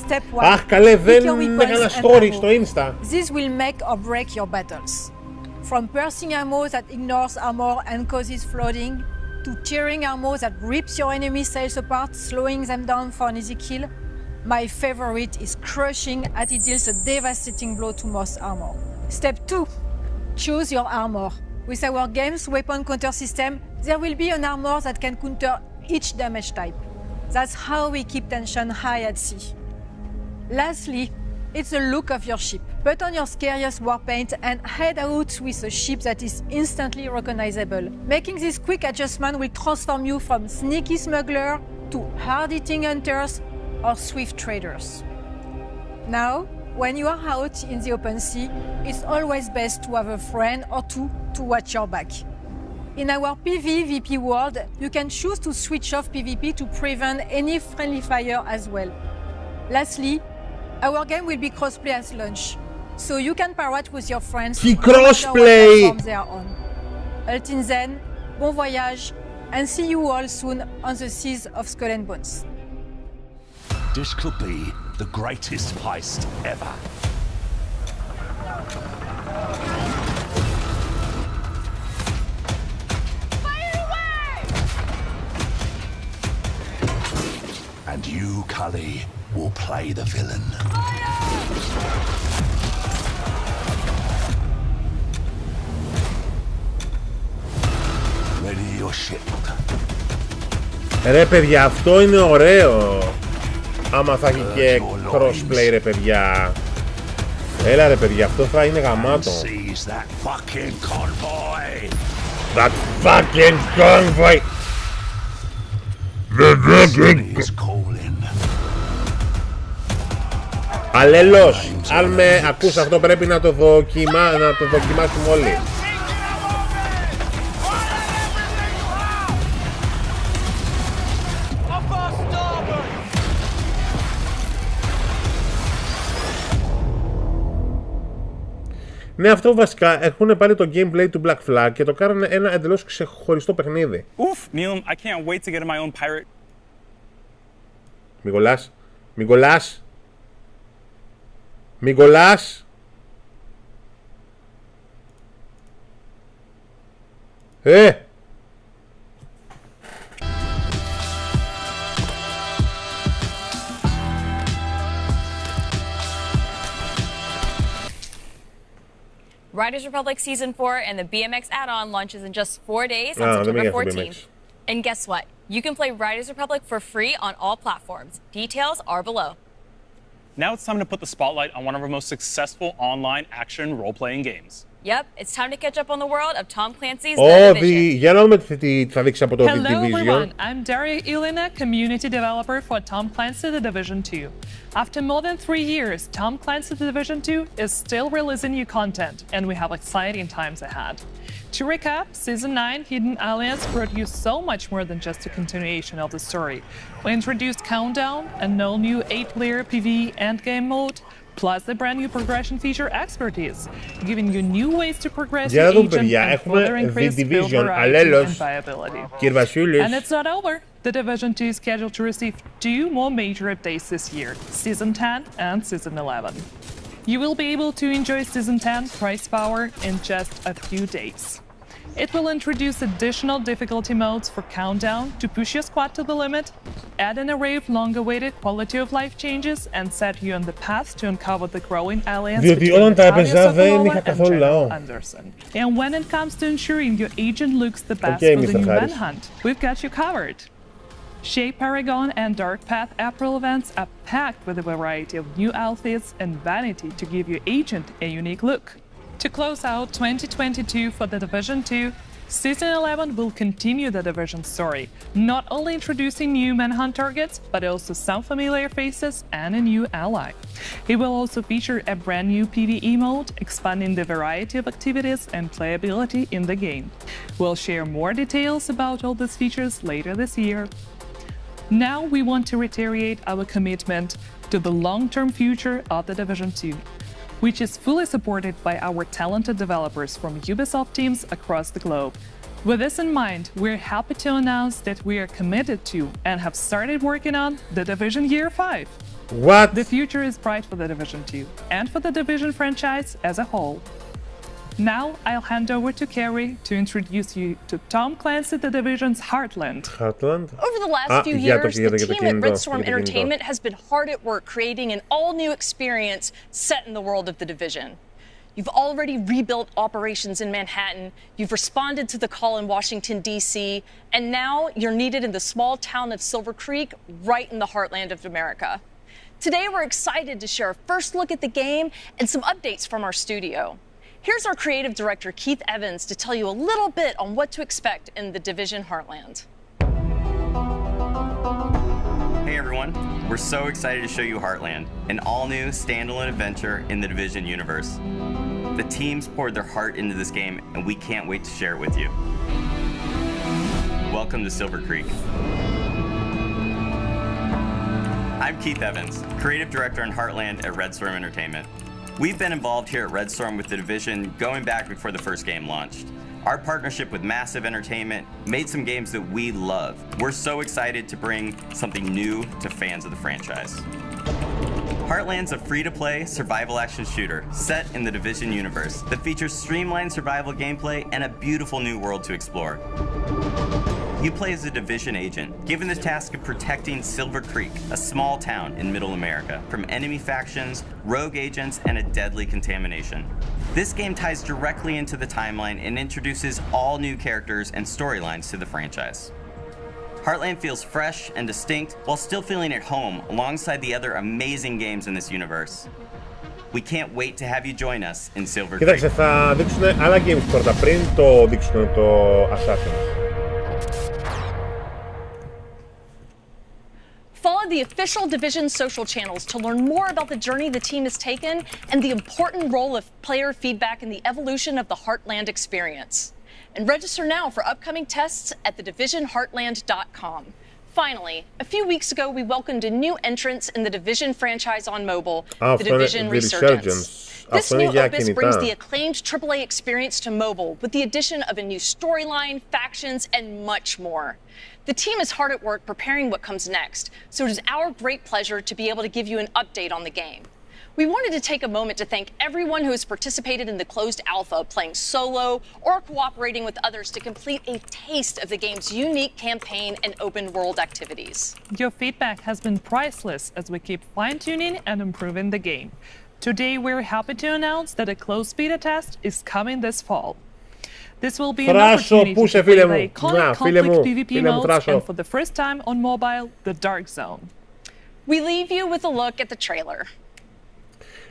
Step 1, Αχ, καλέ, δεν έκανα story στο Insta. This will make or break your battles. From piercing ammo that ignores armor and causes flooding, to tearing armor that rips your enemy's sails apart, slowing them down for an easy kill, my favorite is crushing as it deals a devastating blow to most armor. Step 2, choose your armor. With our game's weapon counter system, there will be an armor that can counter each damage type. That's how we keep tension high at sea. Lastly, it's the look of your ship. Put on your scariest war paint and head out with a ship that is instantly recognizable. Making this quick adjustment will transform you from sneaky smuggler to hard-hitting hunters or swift traders. Now, when you are out in the open sea, it's always best to have a friend or two to watch your back. In our PvP world, you can choose to switch off PvP to prevent any friendly fire as well. Lastly, our game will be crossplay as launch, so you can pirate with your friends crossplay they are on. Until then, bon voyage, and see you all soon on the seas of Skull and Bones. This could be the greatest heist ever. And you, Cully, will play the villain. Ready your ship. Ρε παιδιά, αυτό είναι ωραίο. Άμα θα έχει και crossplay ρε παιδιά. Έλα ρε παιδιά, αυτό θα είναι γαμάτο. That fucking convoy. Αλλέλος, αν με ακούς αυτό πρέπει να το δοκιμάσουμε όλοι. Ναι, αυτό βασικά έχουν πάρει το gameplay του Black Flag και το κάνανε ένα εντελώς ξεχωριστό παιχνίδι. Oof, Neil, I can't wait to get my own pirate. Μην κολλάς. Μην κολλάς. Μην κολλάς. Riders Republic Season 4 and the BMX add-on launches in just 4 days on September 14th. And guess what? You can play Riders Republic for free on all platforms. Details are below. Now it's time to put the spotlight on one of our most successful online action role-playing games. Yep, it's time to catch up on the world of Tom Clancy's The Division. Hello everyone, I'm Daria Ilina, community developer for Tom Clancy The Division 2. After more than 3 years, Tom Clancy The Division 2 is still releasing new content, and we have exciting times ahead. To recap, Season 9 Hidden Alliance brought you so much more than just a continuation of the story. We introduced Countdown, an all-new 8-player PvE endgame mode, plus the brand new progression feature Expertise, giving you new ways to progress your agent and further increase build variety and viability. And it's not over. The Division 2 is scheduled to receive 2 more major updates this year, Season 10 and Season 11. You will be able to enjoy Season 10 price power in just a few days. It will introduce additional difficulty modes for Countdown to push your squad to the limit, add an array of long-awaited quality-of-life changes, and set you on the path to uncover the growing alliance between Natalia and General Anderson. And when it comes to ensuring your agent looks the best for the new Manhunt, we've got you covered. Shape Paragon and Dark Path April events are packed with a variety of new outfits and vanity to give your agent a unique look. To close out 2022 for The Division 2, Season 11 will continue the Division story, not only introducing new Manhunt targets, but also some familiar faces and a new ally. It will also feature a brand new PvE mode, expanding the variety of activities and playability in the game. We'll share more details about all these features later this year. Now we want to reiterate our commitment to the long-term future of The Division 2, which is fully supported by our talented developers from Ubisoft teams across the globe. With this in mind, we're happy to announce that we are committed to and have started working on The Division Year 5. What? The future is bright for The Division 2 and for the Division franchise as a whole. Now I'll hand over to Carrie to introduce you to Tom Clancy The Division's Heartland. Heartland? Over the last few years, the team at Red Storm Entertainment has been hard at work creating an all-new experience set in the world of The Division. You've already rebuilt operations in Manhattan, you've responded to the call in Washington, D.C., and now you're needed in the small town of Silver Creek, right in the heartland of America. Today, we're excited to share a first look at the game and some updates from our studio. Here's our creative director, Keith Evans, to tell you a little bit on what to expect in the Division Heartland. Hey everyone, we're so excited to show you Heartland, an all-new standalone adventure in the Division universe. The teams poured their heart into this game, and we can't wait to share it with you. Welcome to Silver Creek. I'm Keith Evans, creative director in Heartland at Red Storm Entertainment. We've been involved here at Red Storm with the Division going back before the first game launched. Our partnership with Massive Entertainment made some games that we love. We're so excited to bring something new to fans of the franchise. Heartland's a free-to-play survival action shooter set in the Division universe that features streamlined survival gameplay and a beautiful new world to explore. You play as a Division agent, given the task of protecting Silver Creek, a small town in Middle America, from enemy factions, rogue agents, and a deadly contamination. This game ties directly into the timeline and introduces all new characters and storylines to the franchise. Heartland feels fresh and distinct while still feeling at home alongside the other amazing games in this universe. We can't wait to have you join us in Silver Creek. Κοίταξε, θα δείξουν άλλα games πρώτα πριν το δείξουν το Assassin's. Follow the official Division social channels to learn more about the journey the team has taken and the important role of player feedback in the evolution of the Heartland experience. And register now for upcoming tests at thedivisionheartland.com. Finally, a few weeks ago, we welcomed a new entrance in the Division franchise on mobile, The Division Resurgence. This new opus brings the acclaimed AAA experience to mobile with the addition of a new storyline, factions, and much more. The team is hard at work preparing what comes next, so it is our great pleasure to be able to give you an update on the game. We wanted to take a moment to thank everyone who has participated in the closed alpha, playing solo or cooperating with others to complete a taste of the game's unique campaign and open world activities. Your feedback has been priceless as we keep fine-tuning and improving the game. Today, we're happy to announce that a closed beta test is coming this fall. This will be an opportunity to play the iconic conflict PvP modes and for the first time on mobile, the Dark Zone. We leave you with a look at the trailer.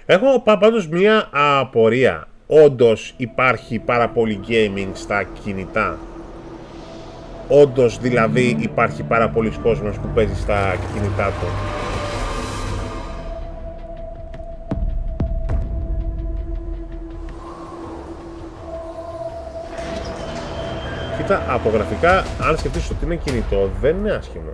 Έχω πάντως μία απορία. Όντως υπάρχει πάρα πολύ gaming στα κινητά? Όντως δηλαδή υπάρχει πάρα πολλοί κόσμος που παίζει στα κινητά του? Κοίτα, από γραφικά, αν σκεφτείς ότι είναι κινητό, δεν είναι άσχημο.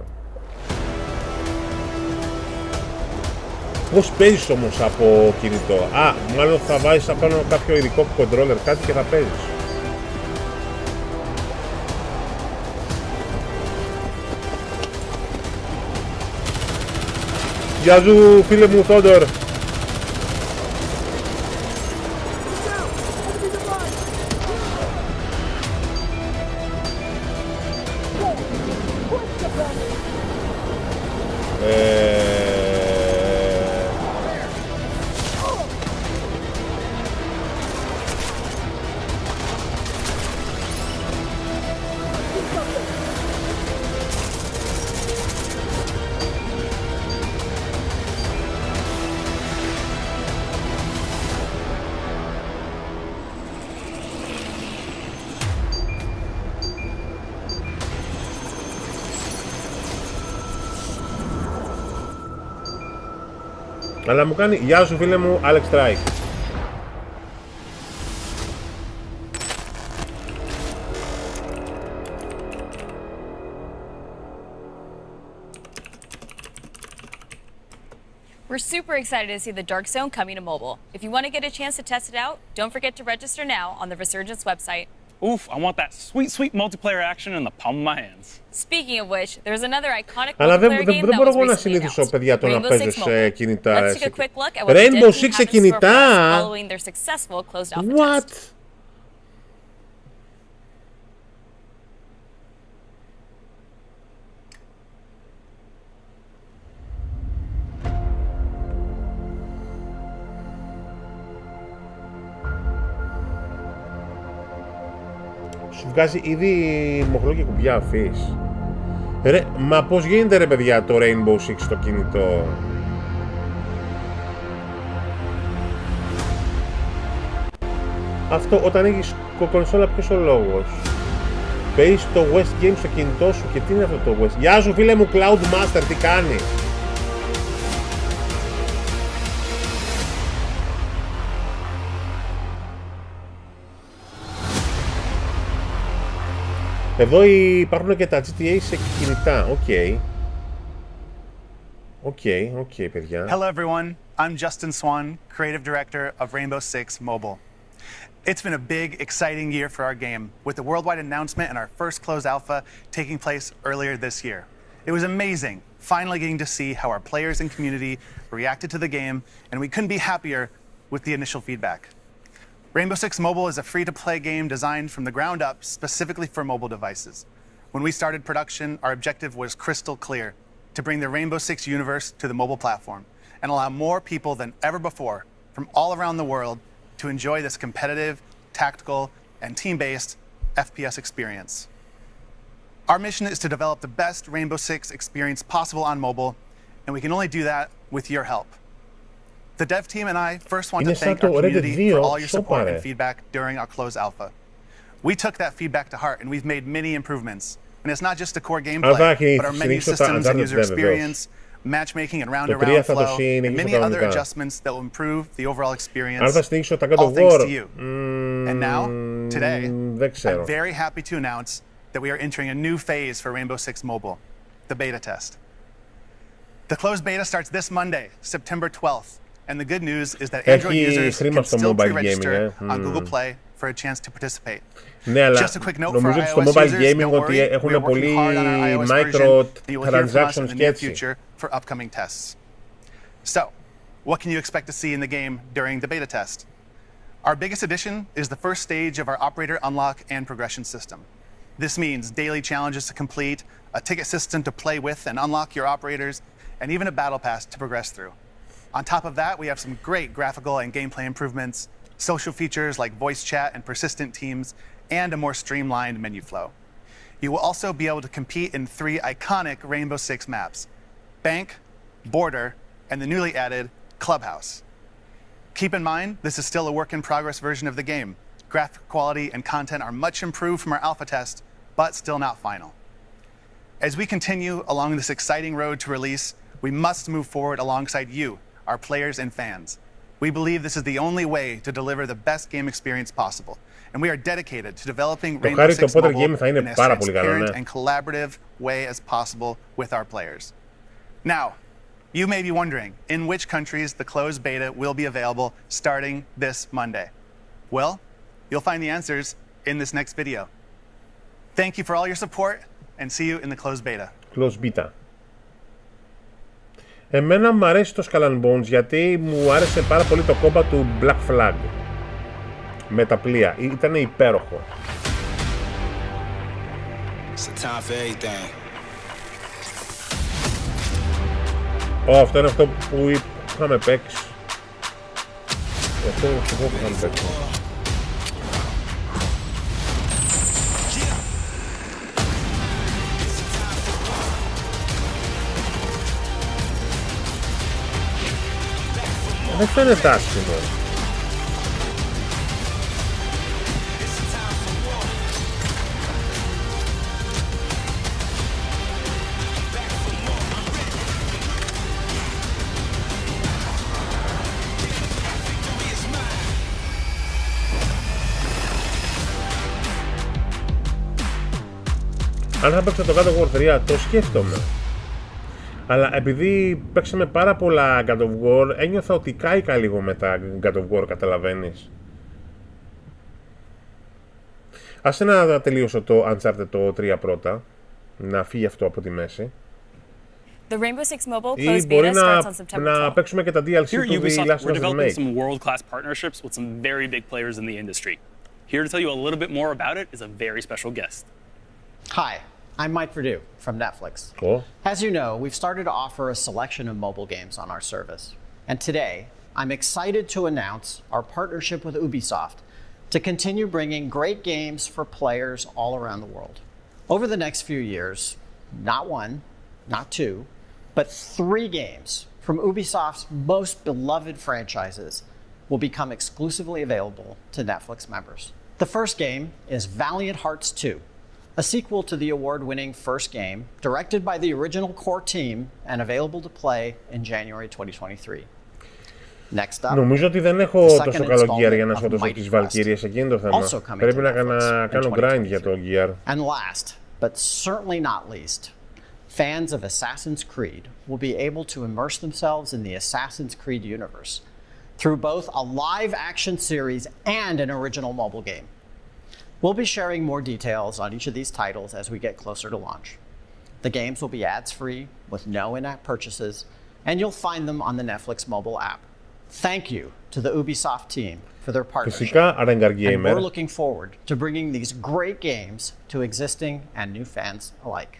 Πώς παίζεις όμως από κινητό? Α, μάλλον θα βάζεις απάνω κάποιο ειδικό controller, κάτι και θα παίζεις. Γεια σου φίλε μου Θόντορ. Αλλά μου κάνει, γεια σου φίλε μου, Alex Strike. We're super excited to see the Dark Zone coming to mobile. If you want to get a chance to test it out, don't forget to register now on the Resurgence website. Oof, I want that sweet, sweet multiplayer action in the palm of my hands. Speaking of which, there's another iconic Αλλά multiplayer game that was recently announced. Rainbow Six Mobile. Let's take a quick look at what the Rainbow team Six have in store for us following their successful closed alpha What? test. Σου βγάζει ήδη μοχλό και κουμπιά αφής. Ρε, μα πώς γίνεται ρε παιδιά το Rainbow Six στο κινητό? Αυτό όταν έχεις κονσόλα, ποιος ο λόγος? Παίζεις το West Game στο κινητό σου και τι είναι αυτό το West? Γεια σου φίλε μου Cloud Master, τι κάνεις? Εδώ υπάρχουν και τα GTA σε κινητά. Οκ, παιδιά. Hello everyone, I'm Justin Swan, creative director of Rainbow Six Mobile. It's been a big, exciting year for our game, with the worldwide announcement and our first closed alpha taking place earlier this year. It was amazing, finally getting to see how our players and community reacted to the game, and we couldn't be happier with the initial feedback. Rainbow Six Mobile is a free-to-play game designed from the ground up specifically for mobile devices. When we started production, our objective was crystal clear: to bring the Rainbow Six universe to the mobile platform and allow more people than ever before from all around the world to enjoy this competitive, tactical, and team-based FPS experience. Our mission is to develop the best Rainbow Six experience possible on mobile, and we can only do that with your help. The dev team and I first want to thank our community for all your support and feedback during our closed alpha. We took that feedback to heart, and we've made many improvements. And it's not just the core gameplay, but our menu systems and user experience, matchmaking and round-to-round flow, and many other adjustments that will improve the overall experience, all thanks to you. And now, today, I'm very happy to announce that we are entering a new phase for Rainbow Six Mobile, the beta test. The closed beta starts this Monday, September 12th, and the good news is that Android users can still pre-register on Google Play for a chance to participate. Just a quick note for iOS users, don't worry, we are working hard on our iOS version, and you will hear from us in the near future for upcoming tests. So, what can you expect to see in the game during the beta test? Our biggest addition is the first stage of our operator unlock and progression system. This means daily challenges to complete, a ticket system to play with and unlock your operators, and even a battle pass to progress through. On top of that, we have some great graphical and gameplay improvements, social features like voice chat and persistent teams, and a more streamlined menu flow. You will also be able to compete in 3 iconic Rainbow Six maps: Bank, Border, and the newly added Clubhouse. Keep in mind, this is still a work-in-progress version of the game. Graphic quality and content are much improved from our alpha test, but still not final. As we continue along this exciting road to release, we must move forward alongside you, our players and fans. We believe this is the only way to deliver the best game experience possible, and we are dedicated to developing Rainbow Six Mobile in as transparent and collaborative way as possible with our players. Now, you may be wondering in which countries the closed beta will be available starting this Monday. Well, you'll find the answers in this next video. Thank you for all your support, and see you in the closed beta. Closed beta. Εμένα μου αρέσει το Skull and Bones γιατί μου άρεσε πάρα πολύ το κόμμα του Black Flag με τα πλοία. Ήταν υπέροχο. Αυτό είναι αυτό που είχαμε παίξει. Αυτό είναι αυτό που είχαμε παίξει. Δεν φαίνεται άσχημο. Αν θα παίξω το God of War 3, το σκέφτομαι. Αλλά επειδή παίξαμε πάρα πολλά God of War, ένιωθα ότι κάηκα λίγο με τα God of War, καταλαβαίνεις. Άσε να τελείωσω το Uncharted το 3 πρώτα, να φύγει αυτό από τη μέση. The Rainbow Six Mobile closed beta starts on September 12th. Να παίξουμε και τα DLC του The Last of Us Remake. We're developing some world-class partnerships with some very big players in the industry. Here to tell you a little bit more about it is a very special guest. Hi. I'm Mike Perdue from Netflix. Cool. As you know, we've started to offer a selection of mobile games on our service. And today, I'm excited to announce our partnership with Ubisoft to continue bringing great games for players all around the world. Over the next few years, not 1, not 2, but 3 games from Ubisoft's most beloved franchises will become exclusively available to Netflix members. The first game is Valiant Hearts 2. A sequel to the award-winning first game, directed by the original core team and available to play in January 2023. Next up, νομίζω ότι δεν έχω τόσο καλό gear για να σκοτώσω τις Βαλκύριες, εκείνο το θέμα. Πρέπει να κάνω grind για το gear. And last, but certainly not least, fans of Assassin's Creed will be able to immerse themselves in the Assassin's Creed universe through both a live-action series and an original mobile game. We'll be sharing more details on each of these titles as we get closer to launch. The games will be ads-free with no in-app purchases, and you'll find them on the Netflix mobile app. Thank you to the Ubisoft team for their partnership. Φυσικά, RantingGreekGamer. And we're looking forward to bringing these great games to existing and new fans alike.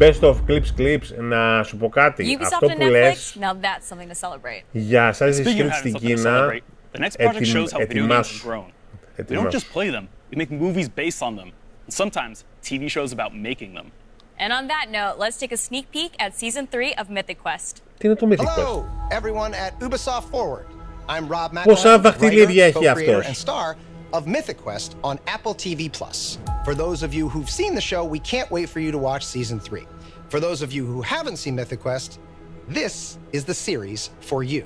Best of clips, να σου πω κάτι. Ubisoft Αυτό που λες, now that's something to celebrate. για Assassin's Creed στην Κίνα, the next project shows how video games have ετοιμάσου. grown. We don't just play them, we make movies based on them, and sometimes TV shows about making them. And on that note, let's take a sneak peek at Season 3 of Mythic Quest. Τι είναι το Mythic Quest? Hello, everyone at Ubisoft Forward. I'm Rob Πόσα McElhenney, δαχτυλίδια writer, έχει co-creator, αυτός? and star of Mythic Quest on Apple TV+. For those of you who've seen the show, we can't wait for you to watch Season 3. For those of you who haven't seen Mythic Quest, this is the series for you.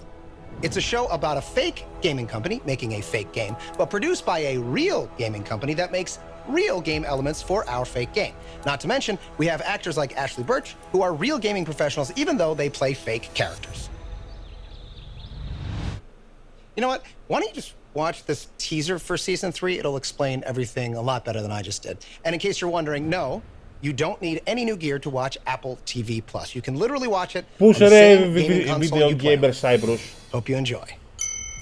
It's a show about a fake gaming company making a fake game, but produced by a real gaming company that makes real game elements for our fake game. Not to mention, we have actors like Ashley Birch, who are real gaming professionals even though they play fake characters. You know what? Why don't you just watch this teaser for Season 3? It'll explain everything a lot better than I just did. And in case you're wondering, no, you don't need any new gear to watch Apple TV+. You can literally watch it on the same gaming console you play on. Hope you enjoy.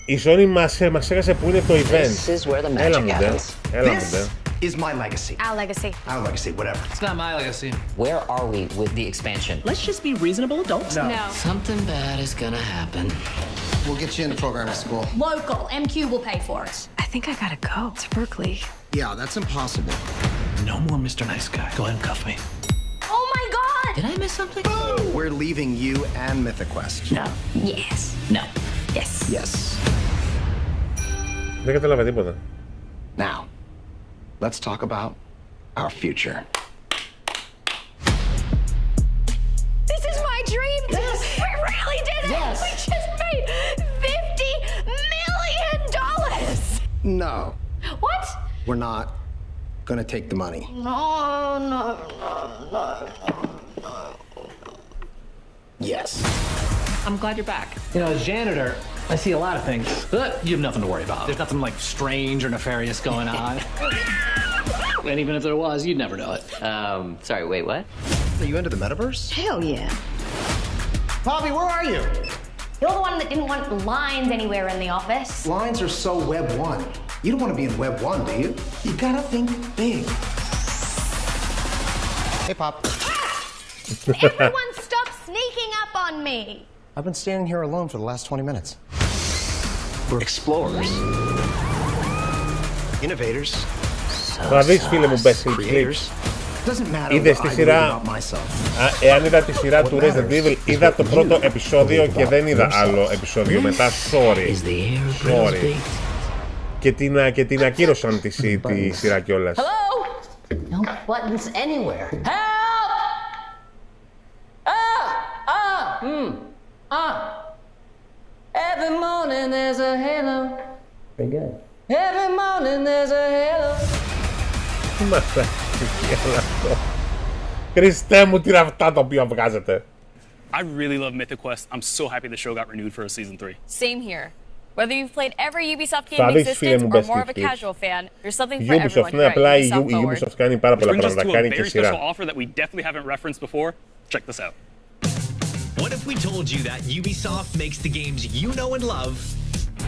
Η Sony μας έγασε που είναι το event. This is where the magic Έλα μου ντε, happens. έλα μου ντε. Is my legacy. Our legacy. Our legacy, whatever. It's not my legacy. Where are we with the expansion? Let's just be reasonable adults. No. Something bad is gonna happen. We'll get you into programming school. Local. MQ will pay for it. I think I gotta go to Berkeley. Yeah, that's impossible. No more Mr. Nice Guy. Go ahead and cuff me. Oh my God! Did I miss something? We're leaving you and Mythic Quest. No. Yes. No. Yes. Yes. Δεν κατάλαβα τίποτα. Now, let's talk about our future. This is my dream! Yes. We really did it! Yes. We just made $50 million! No. What? We're not gonna take the money. No. Yes. I'm glad you're back. You know, as janitor, I see a lot of things, but you have nothing to worry about. There's nothing like strange or nefarious going on. And even if there was, you'd never know it. Sorry, wait, what? Are you into the metaverse? Hell yeah. Bobby, where are you? You're the one that didn't want lines anywhere in the office. Lines are so Web 1. You don't want to be in Web 1, do you? You gotta think big. Hey, Pop. Everyone stop sneaking up on me! I've been standing here alone for the last 20 minutes. We're explorers. Innovators. Θα δεις φίλε μου best clips. Είδες τη σειρά, εάν είδα τη σειρά του Resident Evil, είδα το πρώτο επεισόδιο και δεν είδα άλλο επεισόδιο μετά, sorry. Και την ακύρωσαν τη σειρά κιόλας. Hello? No buttons anywhere. Help! Every morning there's a halo. Very good. Every morning there's a halo. Τι μας έχει αυτό. Χριστέ μου, τι είναι αυτά τα οποία βγάζετε. I really love Mythic Quest. I'm so happy the show got renewed for a season 3. Same here. Whether you've played every Ubisoft game in existence or more of a casual fan, there's something for everyone here at Ubisoft Forward. Ubisoft κάνει πάρα πολλά πράγματα, κάνει και Which brings us to a very special offer that we definitely haven't referenced before. Check this out. What if we told you that Ubisoft makes the games you know and love,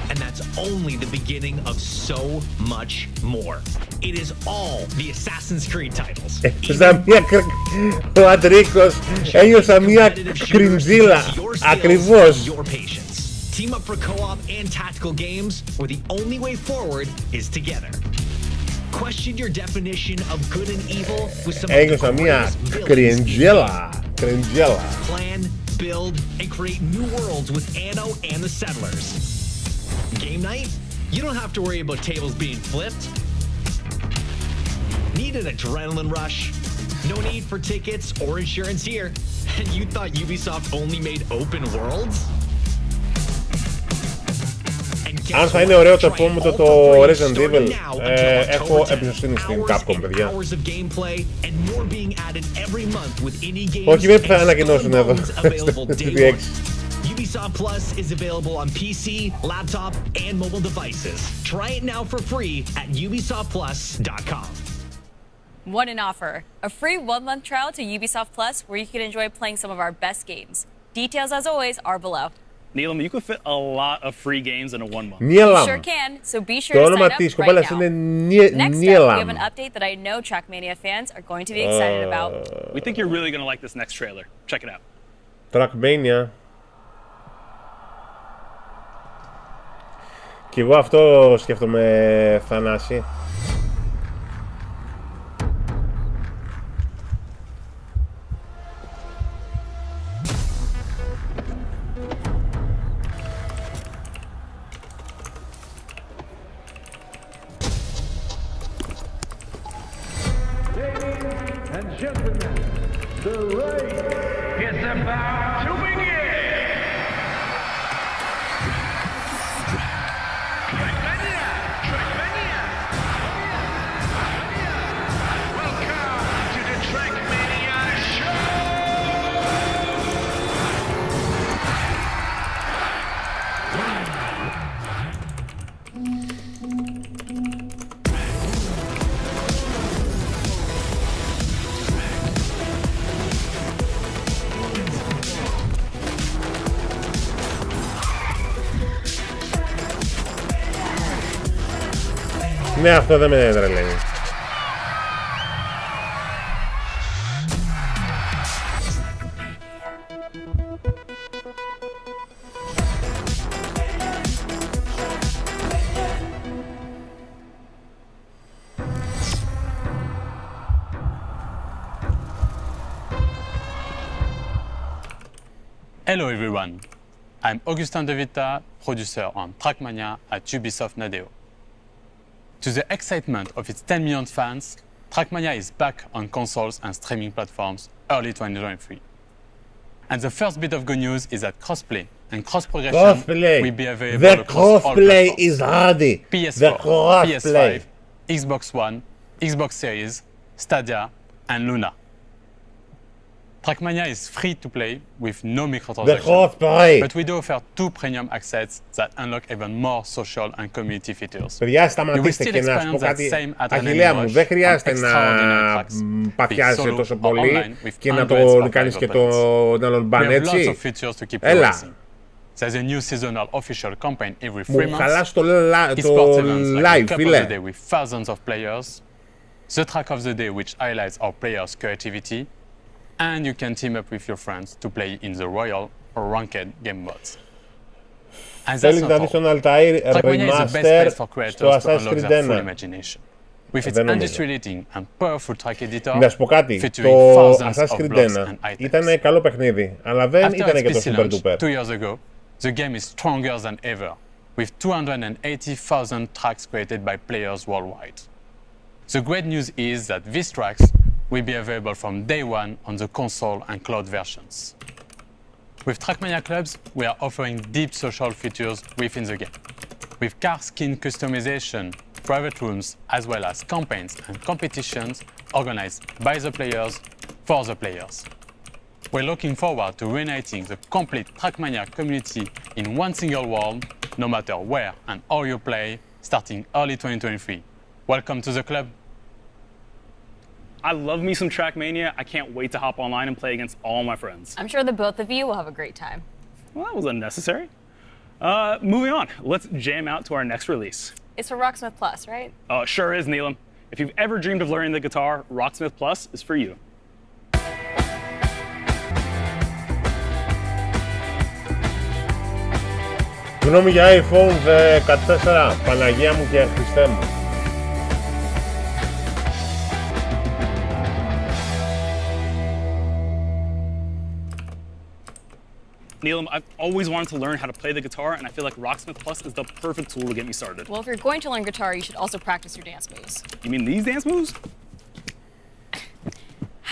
and that's only the beginning of so much more? It is all the Assassin's Creed titles. Ο Αντρίκος ένιωσα μια κριντζίλα, ακριβώς. Team up for co-op and tactical games, where the only way forward is together. Question your definition of good and evil with some ένιωσα μια κριντζίλα. Plan, build, and create new worlds with Anno and the Settlers. Game night? You don't have to worry about tables being flipped. Need an adrenaline rush? No need for tickets or insurance here. And you thought Ubisoft only made open worlds? Αν θα είναι ωραίο το επόμενο το Resident Evil, έχω εμπιστοσύνη στην Capcom, παιδιά. Όχι, δεν θα ανακοινώσουν εδώ στη διέξη. Ubisoft Plus is available on PC, laptop, and mobile devices. Try it now for free at ubisoftplus.com. What an offer. A free 1-month trial to Ubisoft Plus where you can enjoy playing some of our best games. Details, as always, are below. Neelam, you could fit a lot of free games into 1 month. Neelam. Sure can, so be sure Το to όνομα sign της up κοπέλας right now. είναι Next up, we have Neelam. an update that I know Trackmania fans are going to be excited about. We think you're really going to like this next trailer. Check it out. Trackmania. Κι εγώ αυτό σκέφτομαι, Θανάση. Ναι, αυτό δεν με τρελαίνει. Hello everyone, I'm Augustin De Vita, producer on Trackmania at Ubisoft Nadeo. To the excitement of its 10 million fans, Trackmania is back on consoles and streaming platforms early 2023. And the first bit of good news is that crossplay and cross-progression will be available across all platforms. Is ready. PS4, PS5, Xbox One, Xbox Series, Stadia, and Luna. Trackmania is free to play with no microtransactions, but we do offer 2 premium assets that unlock even more social and community features. Παιδιά, σταματήστε και να σου πω κάτι. Αγγελέα μου, δεν χρειάζεται να παθιάζεσαι τόσο πολύ και να το κάνεις και τον άλλον μπαν, έτσι. Έλα. There's a new seasonal official campaign every 3 months. Μου χαλάς το live, φίλε. With thousands of players. The track of the day which highlights our players' creativity. And you can team up with your friends to play in the Royal or Ranked game modes. And that's not all. Trackmania is the best place for creators to unlock their full imagination. With its industry-leading and powerful track editor, featuring thousands of blocks and items. Ήταν καλό παιχνίδι, αλλά δεν ήταν και το super duper. 2 years ago, the game is stronger than ever, with 280,000 tracks created by players worldwide. The great news is that these tracks will be available from day one on the console and cloud versions. With Trackmania Clubs, we are offering deep social features within the game, with car skin customization, private rooms, as well as campaigns and competitions organized by the players for the players. We're looking forward to reuniting the complete Trackmania community in one single world, no matter where and how you play, starting early 2023. Welcome to the club. I love me some Trackmania. I can't wait to hop online and play against all my friends. I'm sure the both of you will have a great time. Well, that was unnecessary. Moving on, let's jam out to our next release. It's for Rocksmith Plus, right? Oh, sure is, Neelam. If you've ever dreamed of learning the guitar, Rocksmith Plus is for you. Γνώμη για iPhone 14, Παναγία μου και Χριστέ μου. Neelam, I've always wanted to learn how to play the guitar, and I feel like Rocksmith Plus is the perfect tool to get me started. Well, if you're going to learn guitar, you should also practice your dance moves. You mean these dance moves?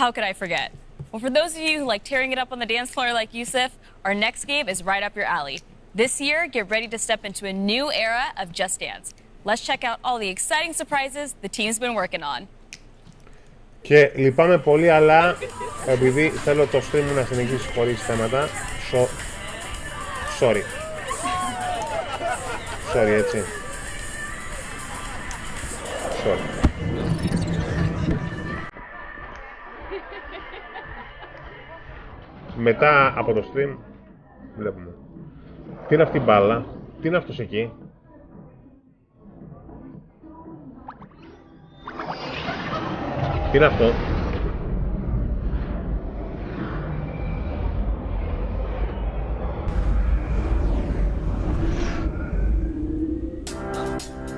How could I forget? Well, for those of you who like tearing it up on the dance floor like Yusuf, our next game is right up your alley. This year, get ready to step into a new era of Just Dance. Let's check out all the exciting surprises the team's been working on. Και λυπάμαι πολύ, αλλά επειδή θέλω το stream μου να συνεχίσει χωρίς θέματα, sorry, έτσι. Sorry. Μετά από το stream βλέπουμε. Τι είναι αυτή η μπάλα, τι είναι αυτός εκεί. Τι είναι αυτό.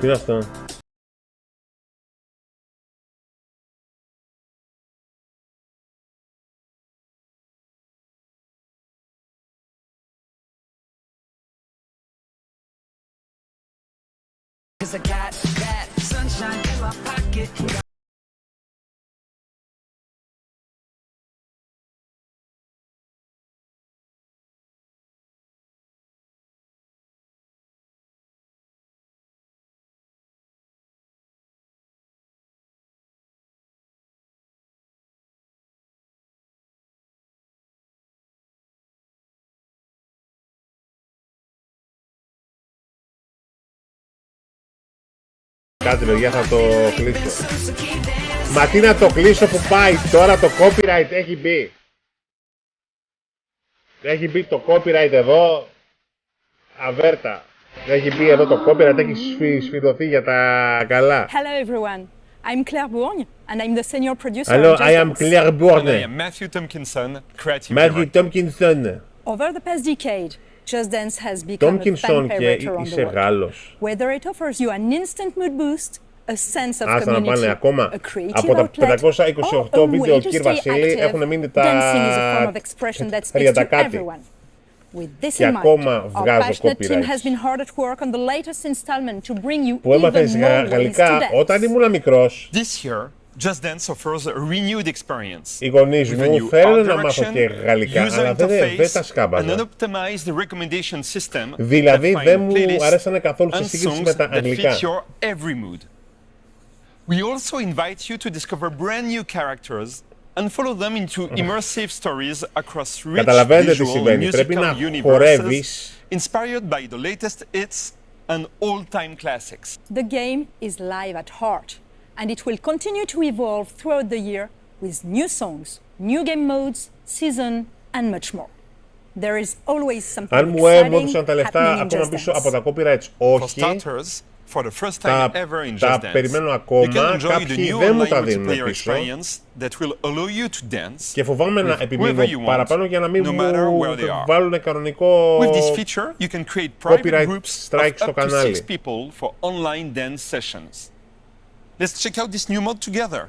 Τι είναι αυτό. Κάτσε παιδιά, θα το κλείσω. Μα τι να το κλείσω που πάει τώρα, το copyright έχει μπει. Έχει μπει το copyright εδώ. Αβέρτα. Έχει μπει εδώ το copyright, έχει σφυδωθεί για τα καλά. Hello everyone. I'm Claire Bourgne and I'm the senior producer. Hello, of Just I am Dance. Claire Bourgne. And I am Matthew Tompkinson, creative Matthew director. Tompkinson. Over the past decade, Just Dance has become a fan favorite around the world. Γάλλος. Whether it offers you an instant mood boost, a sense of Άστα να πάνε community, ακόμα. a creative Από τα outlet, 528 or a βίντεο, way to κύριε stay Βασίλη, active, έχουν μείνει dancing is a form of τα expression that speaks 30 to κάτι. everyone. With this Και in mind, ακόμα our βγάζω passionate team copyright. has been hard at work on the latest installment to bring you Που έμαθα even more ways to γαλλικά dance. όταν ήμουν μικρός. This year, Just Dance offers a renewed experience. Οι γονείς With a μου new θέλουν art να μάθω direction, και γαλλικά, user αλλά δεν τα interface, σκάμπαζα. and an optimized recommendation system Δηλαδή that δεν find μου playlists αρέσανε καθόλου σε and σύγκριση songs με τα that αγγλικά. fit your every mood. We also invite you to discover brand new characters and follow them into immersive stories across rich Καταλαβαίνετε τι visual συμβαίνει. Πρέπει musical να universes χορεύεις. inspired by the latest hits and all-time classics. The game is live at heart, and it will continue to evolve throughout the year with new songs, new game modes, season, and much more. There is always something Αν μου exciting έδωσαν τα λεφτά happening in ακόμα Just πίσω Dance. από τα copyrights, όχι. For the first time ever in Just Dance, περιμένω you ακόμα, can enjoy the κάποιοι new δεν μου online τα δίνουν multiplayer πίσω. experience that will allow you to dance Και φοβάμαι να with επιμείνω whoever you want, παραπάνω για να μην no matter μου where they are. βάλουν κανονικό With this feature, you can create private copyright groups strike of στο up to 6 κανάλι. people for online dance sessions. Let's check out this new mode together.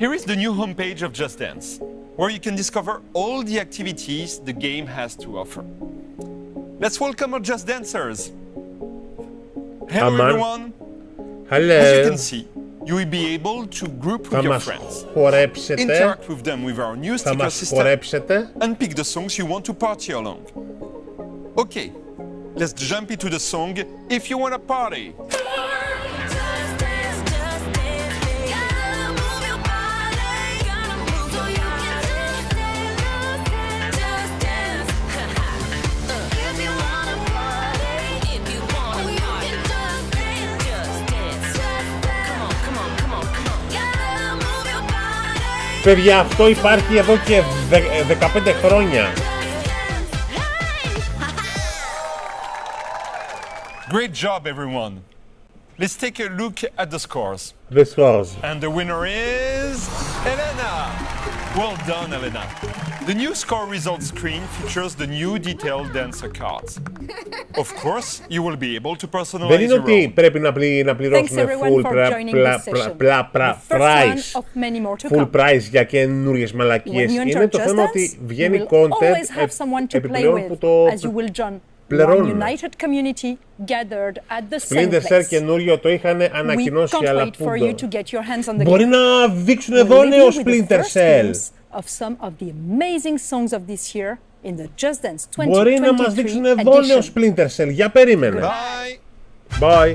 Here is the new homepage of Just Dance, where you can discover all the activities the game has to offer. Let's welcome our Just Dancers. Hello Aman. everyone. Hello. As you can see, you will be able to group with your friends, interact with them with our new sticker system, and pick the songs you want to party along. Okay, let's jump into the song If You Wanna Party. Παιδιά, αυτό υπάρχει εδώ και 15 χρόνια. Great job, everyone. Let's take a look at the scores. The scores. And the winner is Elena. Well done, Elena. The new score results screen features the new detailed dancer cards. Of course, you will be able to personalize Δεν είναι your ότι own. πρέπει να πληρώσουμε full price για καινούριες μαλακίες. Είναι το θέμα ότι βγαίνει content επιπλέον που το πληρώνουμε. Splinter Cell καινούριο το είχαν ανακοινώσει, αλλά πού μπορεί να δείξουν εδώ νέο Splinter Cell. Μπορεί να μας δείξουν εδώ νέο Splinter Cell. Για περίμενε. Bye.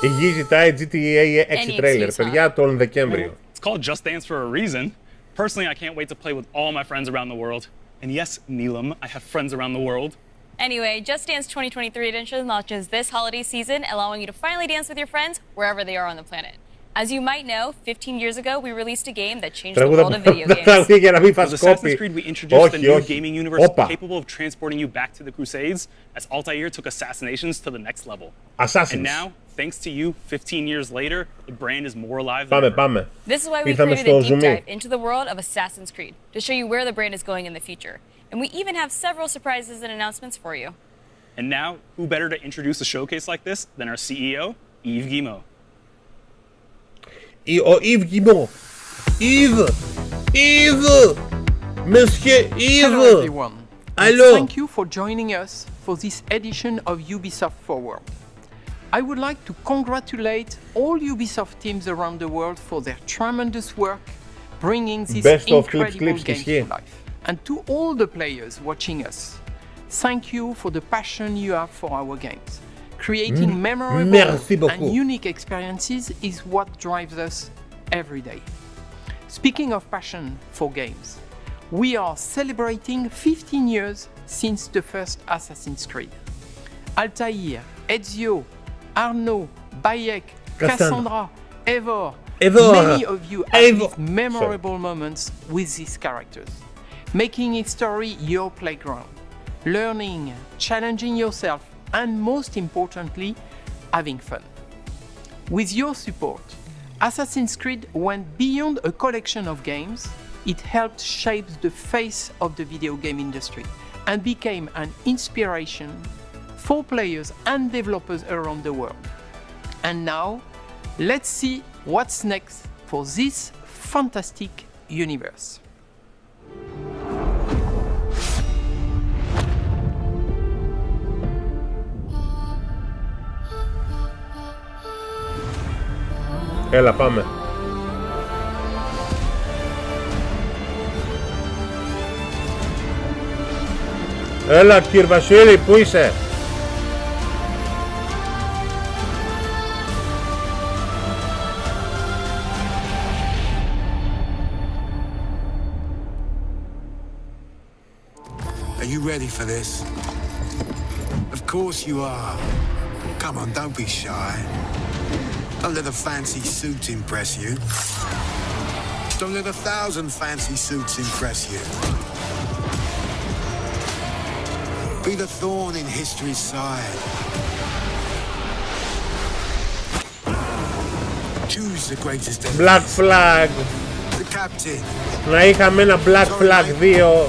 Η γη ζητάει GTA 6 trailer, παιδιά, τον Δεκέμβριο. It's called Just Dance for a reason. Personally, I can't wait to play with all my friends around the world. And yes, Neelam, I have friends around the world. Anyway, Just Dance 2023 edition launches this holiday season, allowing you to finally dance with your friends wherever they are on the planet. As you might know, 15 years ago, we released a game that changed the world of video games. With Assassin's Creed, we introduced the new gaming universe capable of transporting you back to the Crusades, as Altair took assassinations to the next level. And now, thanks to you, 15 years later, the brand is more alive than ever. This is why we created a deep dive into the world of Assassin's Creed, to show you where the brand is going in the future. And we even have several surprises and announcements for you. And now, who better to introduce a showcase like this than our CEO, Yves Guillemot. Yves Guillemot. Yves! Yves! Monsieur Yves! Hello everyone. Hello. Thank you for joining us for this edition of Ubisoft Forward. I would like to congratulate all Ubisoft teams around the world for their tremendous work bringing this incredible game to life. And to all the players watching us, thank you for the passion you have for our games. Creating memorable and unique experiences is what drives us every day. Speaking of passion for games, we are celebrating 15 years since the first Assassin's Creed. Altair, Ezio, Arnaud, Bayek, Cassandra, Eivor, many of you have these memorable moments with these characters, making history your playground, learning, challenging yourself, and most importantly, having fun. With your support, Assassin's Creed went beyond a collection of games. It helped shape the face of the video game industry and became an inspiration for players and developers around the world. And now, let's see what's next for this fantastic universe. Έλα, πάμε. Έλα, κύριε Βασίλη, πού είσαι? Are you ready for this? Of course you are. Come on, don't be shy. Don't let a fancy suit impress you. Don't let 1,000 fancy suits impress you. Be the thorn in history's side. Choose the greatest ever. Black Flag. The captain. Να είχαμε ένα Black Flag 2.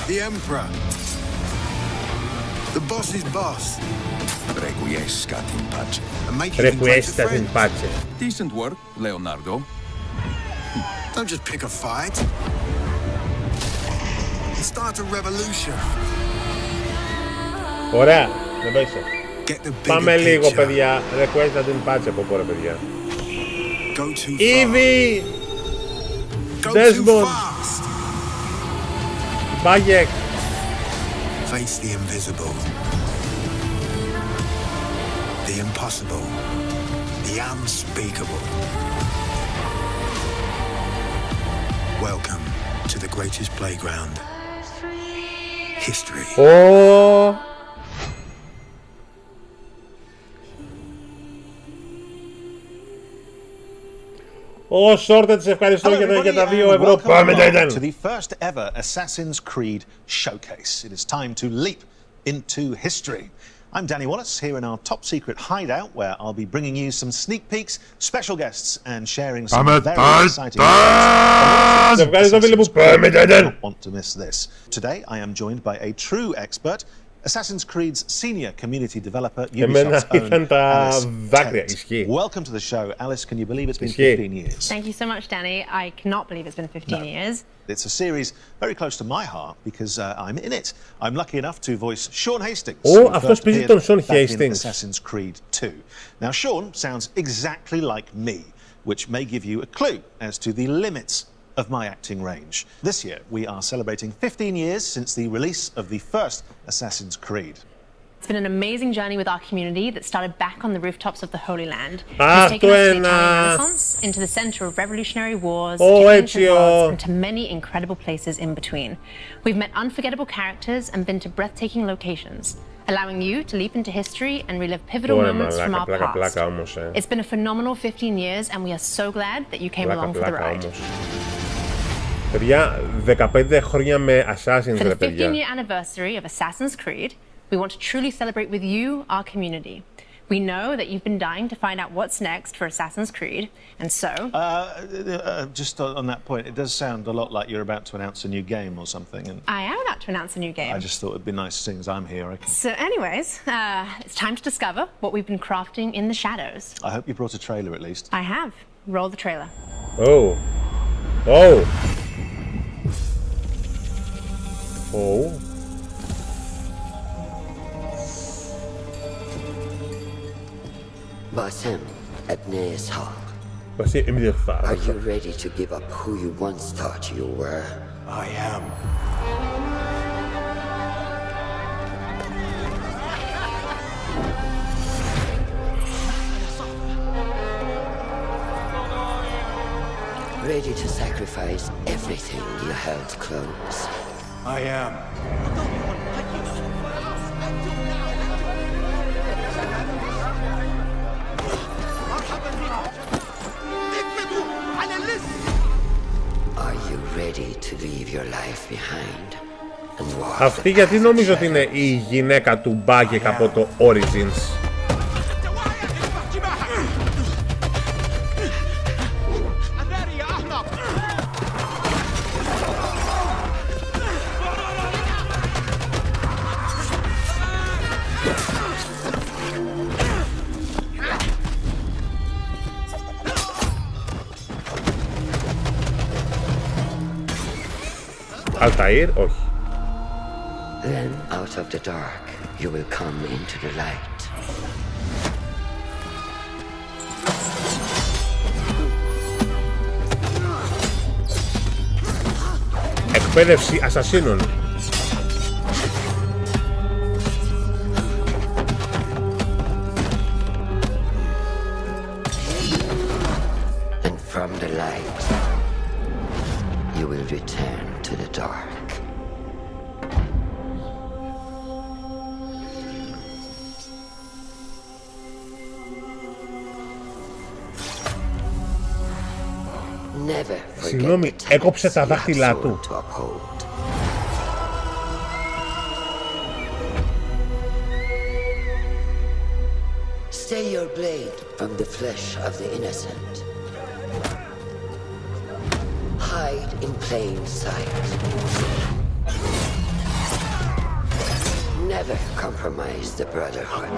The emperor. The boss's boss. Requiescat in pace. Requiescat in pace. Decent work, Leonardo. Don't just pick a fight. Start a revolution. Ωραία, δεν πέσε. Πάμε λίγο, παιδιά. Requiescat in pace από πόρα, παιδιά. Ήβι! Desmond! Bayek! Face the invisible. The impossible, the unspeakable. Welcome to the greatest playground. History. Oh! Oh, Sorted, ευχαριστώ για τα 2 ευρώ. Πάμε, Titan. To the first ever Assassin's Creed showcase. It is time to leap into history. I'm Danny Wallace, here in our top-secret hideout, where I'll be bringing you some sneak peeks, special guests, and sharing some very exciting news. Don't want to miss this. Today, I am joined by a true expert, Assassin's Creed's senior community developer, Ubisoft's own Alice Tent. Welcome to the show. Alice, can you believe it's been 15 years? Thank you so much, Danny. I cannot believe it's been 15 years. It's a series very close to my heart because I'm in it. I'm lucky enough to voice Sean Hastings. Αυτός παίζει τον Sean Hastings. Assassin's Creed 2. Now, Sean sounds exactly like me, which may give you a clue as to the limits of my acting range. This year, we are celebrating 15 years since the release of the first Assassin's Creed. It's been an amazing journey with our community that started back on the rooftops of the Holy Land. It's taken us to the Italian Renaissance, into the center of revolutionary wars, to ancient worlds, and to many incredible places in between. We've met unforgettable characters and been to breathtaking locations, allowing you to leap into history and relive pivotal moments from our past. It's been a phenomenal 15 years, and we are so glad that you came along for the ride. Παιδιά, 15 χρόνια με Assassin's, For ρε the παιδιά. 15-year anniversary of Assassin's Creed, we want to truly celebrate with you, our community. We know that you've been dying to find out what's next for Assassin's Creed, and so... Just on that point, it does sound a lot like you're about to announce a new game or something. And I am about to announce a new game. I just thought it'd be nice, seeing as I'm here. So anyways, it's time to discover what we've been crafting in the shadows. I hope you brought a trailer at least. I have. Roll the trailer. Oh. Oh. Oh. Basim Ebneshak. Basim Ebneshak. Are you ready to give up who you once thought you were? I am. Ready to sacrifice everything you held close? I am. Are you ready to leave your life behind and walk? Αυτή γιατί νομίζω ότι είναι η γυναίκα του Μπάγκεκ από το Origins. Altair, όχι. Then out of the dark you will come into the light. Εκπαίδευση ασασίνων. And from the light you will return to the dark. Συγγνώμη, έκοψε τα δάχτυλά του. Stay your blade from the flesh of the innocent. Hide in plain sight. Never compromise the Brotherhood.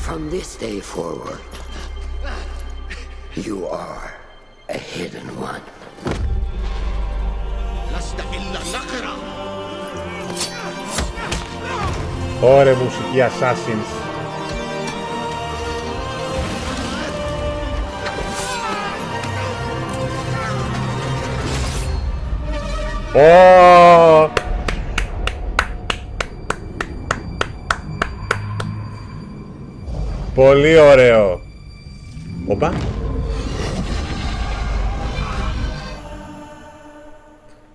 From this day forward, you are a hidden one. Ωραία μουσική Assassins. Oh! Πολύ ωραίο. Οπα.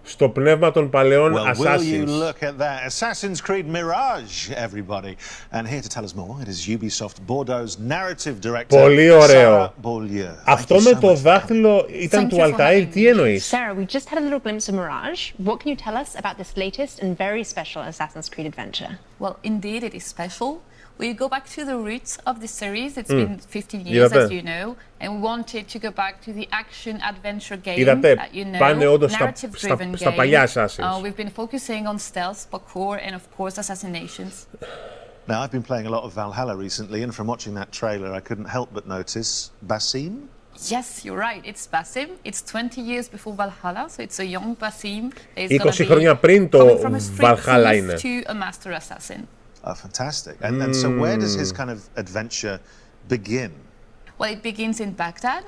Στο πνεύμα των παλαιών Assassins. Will you look at that? Assassin's Creed Mirage, everybody. And here to tell us more, it is Ubisoft Bordeaux's narrative director. Πολύ ωραίο. Αυτό με το δάχτυλο ήταν του Altair. Τι εννοείς? Sarah, we just had a little glimpse of Mirage. What can you tell us about this latest and very special Assassin's Creed adventure? Well, indeed it is special. We go back to the roots of the series. It's been 15 years, as you know, and we wanted to go back to the action-adventure game that you know, narrative-driven game. We've been focusing on stealth, parkour, and of course, assassinations. Now, I've been playing a lot of Valhalla recently, and from watching that trailer, I couldn't help but notice Basim. Yes, you're right. It's Basim. It's 20 years before Valhalla, so it's a young Basim. 20 χρόνια πριν το Valhalla είναι. To a master assassin. Oh, fantastic. And so where does his kind of adventure begin? Well, it begins in Baghdad.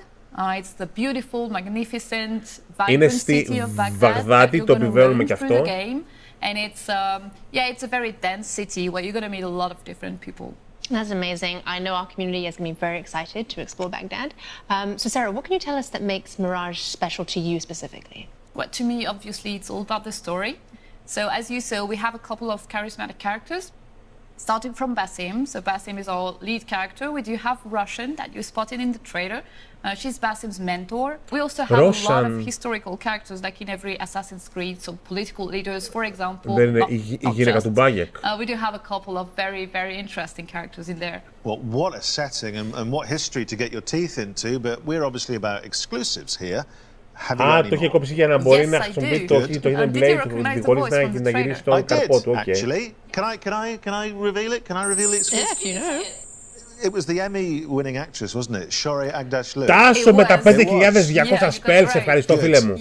It's the beautiful, magnificent, vibrant city of Baghdad that you're going to roam through the game. And it's a very dense city where you're going to meet a lot of different people. That's amazing. I know our community is going to be very excited to explore Baghdad. So Sarah, what can you tell us that makes Mirage special to you specifically? Well, to me, obviously, it's all about the story. So as you saw, we have a couple of charismatic characters. Starting from Basim. So Basim is our lead character. We do have Russian that you spotted in the trailer. She's Basim's mentor. We also have a lot of historical characters, like in every Assassin's Creed. So political leaders, for example. We do have a couple of very, very interesting characters in there. Well, what a setting and what history to get your teeth into. But we're obviously about exclusives here. Το είχε κόψει για να μπορεί να χρησιμοποιεί το hidden blade χωρίς να γυρίσει το καρπό του. Actually, can I reveal it? Can I reveal it? Yeah, if you know. It was the Emmy-winning actress, wasn't it? Shorey Agdashlu. Τάσο με τα 5.200 spells, ευχαριστώ φίλε μου.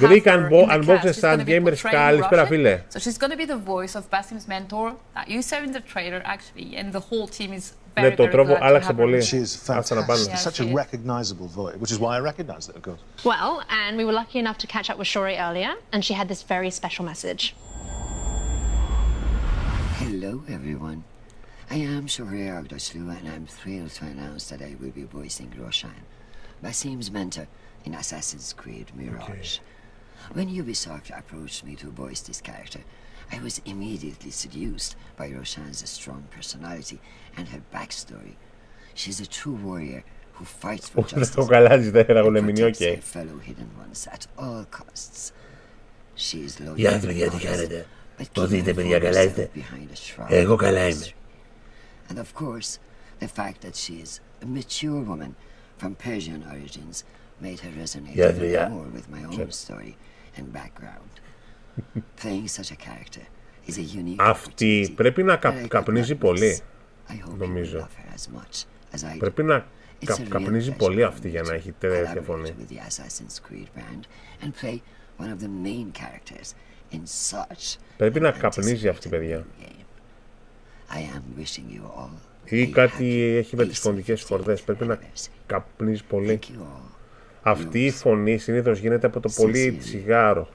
Greek Unboxed and Gamers, καλησπέρα φίλε. So she's going to be the voice of Basim's mentor that you saw in the trailer actually, and the whole team is Ναι, το τρόπο άλλαξε πολύ. She's fantastic. Such a recognizable voice, which is why I recognized it, of course. Well, and we were lucky enough to catch up with Shorey earlier, and she had this very special message. Hello, everyone. I am Shorey Agdashlu, and I'm thrilled to announce that I will be voicing Roshan, Basim's mentor in Assassin's Creed Mirage. When Ubisoft approached me to voice this character, I was immediately seduced by Roshan's strong personality and her backstory. She's a true warrior who fights for justice and protects her fellow hidden ones at all costs. She is loyal to others, but keeping herself behind a shroud of mystery. And of course, the fact that she is a mature woman from Persian origins made her resonate more with my own story and background. Playing such a character is a unique Αυτή πρέπει να καπνίζει πολύ, νομίζω. Πρέπει να καπνίζει πολύ αυτή για να έχει τέτοια φωνή. Πρέπει να καπνίζει αυτή, παιδιά. Ή κάτι έχει με τις φωνικές χορδές. Πρέπει να καπνίζει πολύ. Αυτή η φωνή συνήθως γίνεται από το πολύ τσιγάρο.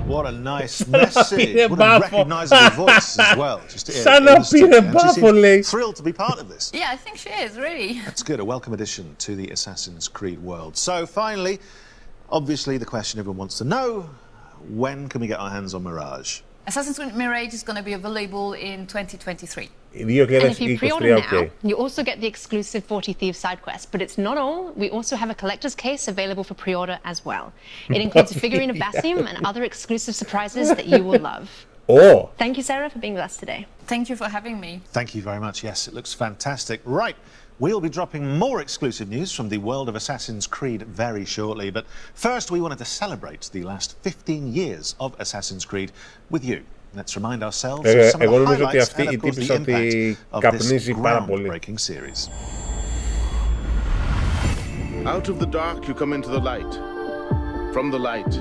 What a nice message. What a recognizable voice as well. Σαν να πήρε μπάφο, λέει. Thrilled to be part of this. Yeah, I think she is, really. That's good. A welcome addition to the Assassin's Creed world. So finally, obviously the question everyone wants to know, when can we get our hands on Mirage? Assassin's Creed Mirage is going to be available in 2023. And if you pre-order now, you also get the exclusive 40 Thieves side quest. But it's not all. We also have a collector's case available for pre-order as well. It includes a figurine of Basim and other exclusive surprises that you will love. Oh! Thank you, Sarah, for being with us today. Thank you for having me. Thank you very much. Yes, it looks fantastic. Right. We'll be dropping more exclusive news from the world of Assassin's Creed very shortly. But first, we wanted to celebrate the last 15 years of Assassin's Creed with you. Let's remind ourselves of some of the highlights and, of course, the impact of this groundbreaking series. Out of the dark, you come into the light. From the light,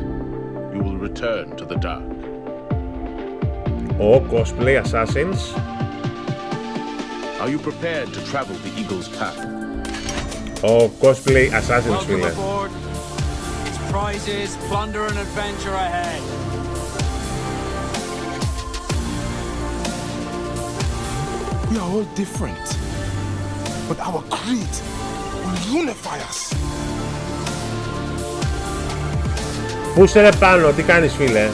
you will return to the dark. Oh, cosplay assassins. Are you prepared to travel the Eagle's path? Oh, cosplay assassins, Welcome aboard. Prizes, plunder, and adventure ahead. We are all different, but our creed will unify us. Πού είσαι ρε πάνω, τι κάνεις φίλε?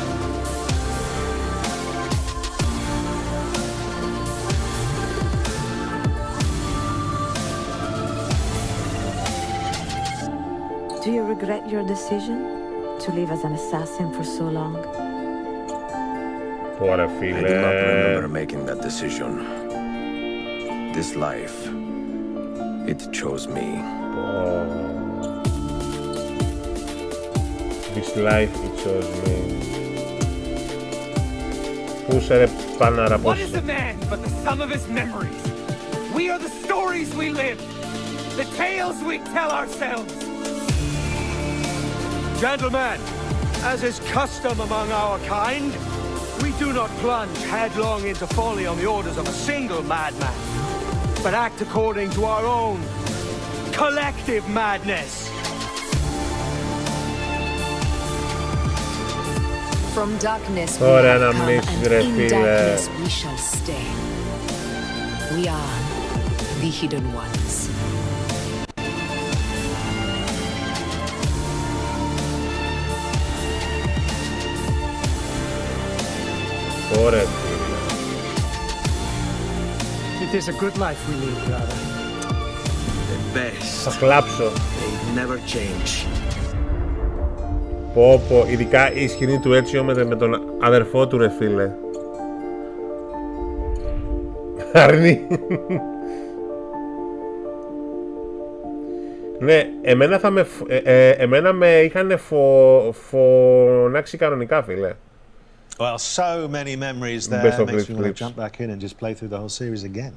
Do you regret your decision to live as an assassin for so long? Ωραία, I φίλε. do not remember making that decision. This life, it chose me. This life, it chose me. Πού σε ρε πανάρα πώς. What is a man but the sum of his memories? We are the stories we live, the tales we tell ourselves. Gentlemen, as is custom among our kind, we do not plunge headlong into folly on the orders of a single madman, but act according to our own collective madness. From darkness we Ωραία have να come, μίσεις and ρε in φίλε. darkness we shall stay. We are the hidden ones. Ωραία φίλε. It is a good life we live, brother. The best. Θα κλάψω. They never change. Πω πω, ειδικά η σκηνή του έτσι με τον αδερφό του ρε φίλε. Αρνή. Ναι, εμένα με είχαν φωνάξει κανονικά φίλε. Well, so many memories there. Makes me want to jump back in and just play through the whole series again.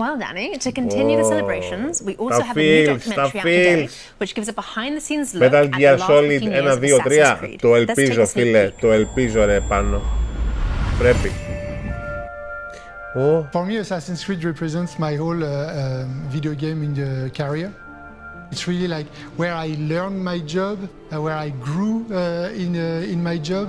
Well, Danny, to continue the celebrations, we also have a new documentary out today, which gives a behind-the-scenes look Metal at the Gear last Solid 15 years of 1, 2, 3. Assassin's Creed. Το Let's take ελπίζω a sneak φίλε, peek. το ελπίζω ρε πάνω. Πρέπει. For me, Assassin's Creed represents my whole video gaming career. It's really like where I learned my job, where I grew in my job.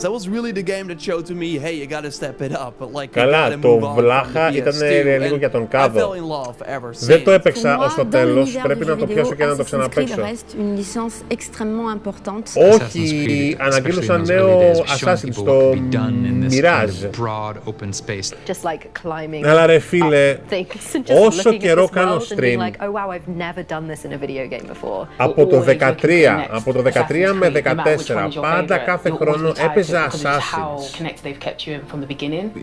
That was really the game that showed to me, hey, you gotta step it up, but like Καλά, το βλάχα ήταν λίγο για τον κάδο. Δεν το έπαιξα ως το τέλος, πρέπει να το πιάσω και να το ξαναπαίξω. Όχι, ανακοίνωσαν νέο Assassin's στο Mirage. Αλλά ρε φίλε, όσο καιρό κάνω stream, από το 13 με 14, πάντα κάθε χρόνο έπαιζα Assassins.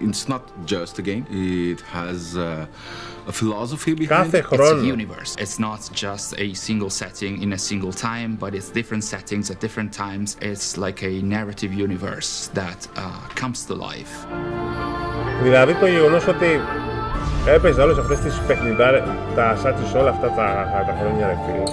It's not just a game. It has a philosophy behind Κάθε it. χρόνο. It's a universe. It's not just a single setting in a single time, but it's different settings at different times. It's like a narrative universe that comes to life. Δηλαδή το γεγονός ότι έπαιζα όλες αυτές τις παιχνιδάρες, τα Assassins όλα αυτά τα χρόνια ρε φίλε.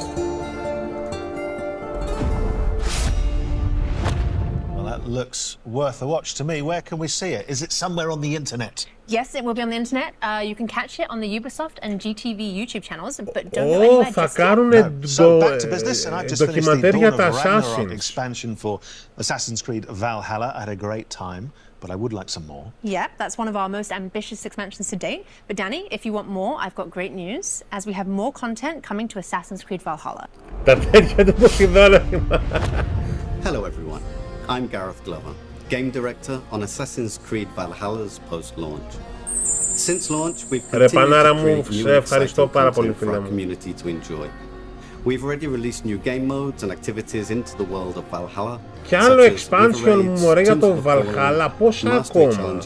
Looks worth a watch to me. Where can we see it? Is it somewhere on the internet? Yes, it will be on the internet. You can catch it on the Ubisoft and GTV YouTube channels, but don't go anywhere θα just κάνουνε So back to business, and I've just finished the ντοκιμαντέρ για Dawn τα of Ragnarok Assassins. expansion for Assassin's Creed Valhalla. I had a great time, but I would like some more. Yeah, that's one of our most ambitious expansions to date. But Danny, if you want more, I've got great news, as we have more content coming to Assassin's Creed Valhalla. Τα τέτοια του Ποσειδώνα. Hello everyone, I'm Gareth Glover, Game Director on Assassin's Creed Valhalla's post-launch. Since launch, we've continued to create new and exciting content for our community to enjoy. We've already released new game modes and activities into the world of Valhalla. Κι άλλο expansion μωρέ για το Valhalla, πόσα ακόμα.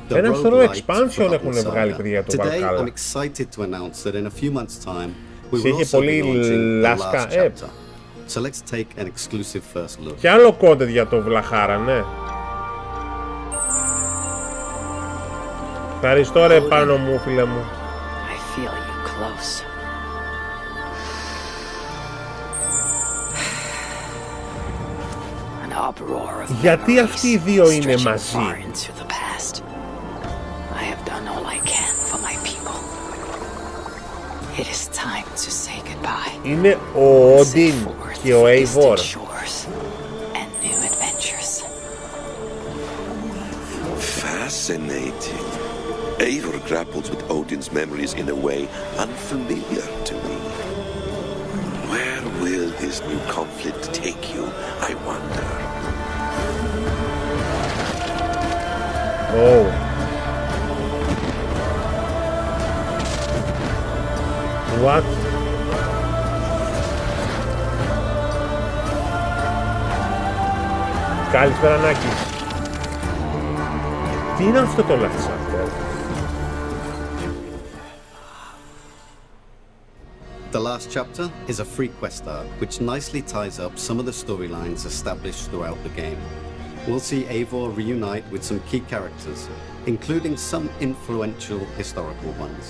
Ένα σωρό expansion έχουν βγάλει παιδιά για το Today, I'm Valhalla. excited to announce that in a few months' time, we Σε will είχε also be πολύ launching the λάσκα, last chapter. So let's take an exclusive first look. Κι άλλο content για το Βλαχάρα, ναι. Ευχαριστώ ρε πάνω μου, φίλε μου. I feel you close. An uproar of Γιατί αυτοί οι δύο είναι μαζί. far into the past. I have done all I can for my people. It is time to say goodbye. Είναι ο Όντιν και ο Eivor. And new adventures. Fascinating. Eivor grapples with Odin's memories in a way unfamiliar to me. Where will this new conflict take you, I wonder? Oh. What? Καλησπέρα Νάκης. Τι είναι αυτό το Last The last chapter is a free quest arc, which nicely ties up some of the storylines established throughout the game. We'll see Eivor reunite with some key characters, including some influential historical ones.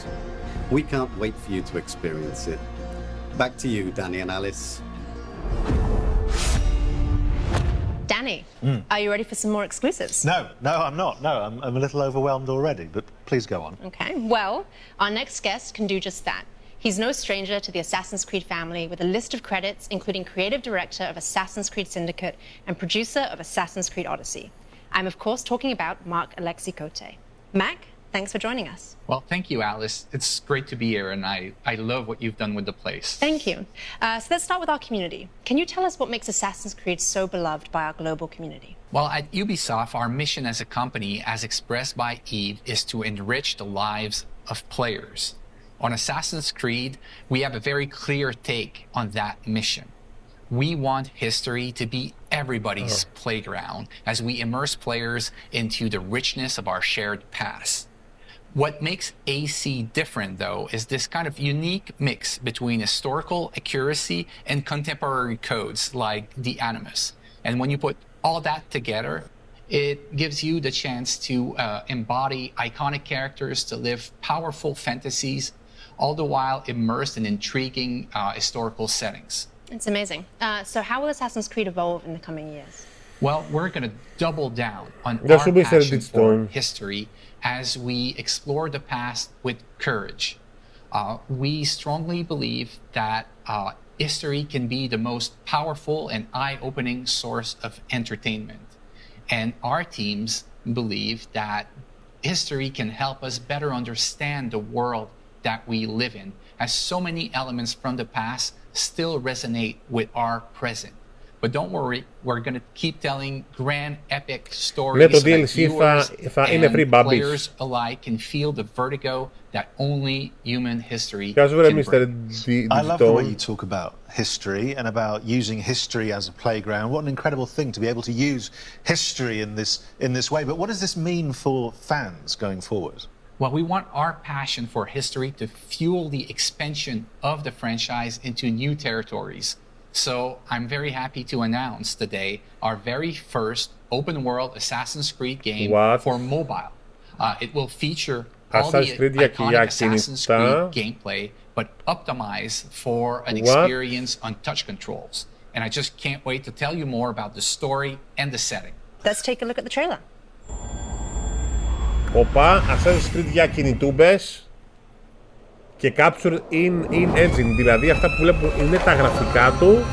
We can't wait for you to experience it. Back to you, Danny and Alice. Danny, are you ready for some more exclusives? No, I'm not. No, I'm a little overwhelmed already, but please go on. Okay, well, our next guest can do just that. He's no stranger to the Assassin's Creed family with a list of credits including creative director of Assassin's Creed Syndicate and producer of Assassin's Creed Odyssey. I'm of course talking about Mark Alexi Cote. Mac, thanks for joining us. Well, thank you, Alice. It's great to be here, and I love what you've done with the place. Thank you. So let's start with our community. Can you tell us what makes Assassin's Creed so beloved by our global community? Well, at Ubisoft, our mission as a company, as expressed by Eve, is to enrich the lives of players. On Assassin's Creed, we have a very clear take on that mission. We want history to be everybody's playground as we immerse players into the richness of our shared past. What makes AC different, though, is this kind of unique mix between historical accuracy and contemporary codes like the Animus. And when you put all that together, it gives you the chance to embody iconic characters, to live powerful fantasies, all the while immersed in intriguing historical settings. It's amazing. So how will Assassin's Creed evolve in the coming years? Well, we're going to double down on our passion for history as we explore the past with courage. We strongly believe that history can be the most powerful and eye-opening source of entertainment. And our teams believe that history can help us better understand the world that we live in, as so many elements from the past still resonate with our present. But don't worry, we're going to keep telling grand epic stories that viewers and players alike can feel the vertigo that only human history can bring. I love the way you talk about history and about using history as a playground. What an incredible thing to be able to use history in this way. But what does this mean for fans going forward? Well, we want our passion for history to fuel the expansion of the franchise into new territories. So I'm very happy to announce today our very first open-world Assassin's Creed game for mobile. It will feature all the iconic Assassin's Creed gameplay, but optimized for an experience on touch controls. And I just can't wait to tell you more about the story and the setting. Let's take a look at the trailer. Οπα, Assassin's Creed για κινητούμπες και Capture in Engine, δηλαδή αυτά που βλέπω είναι τα γραφικά του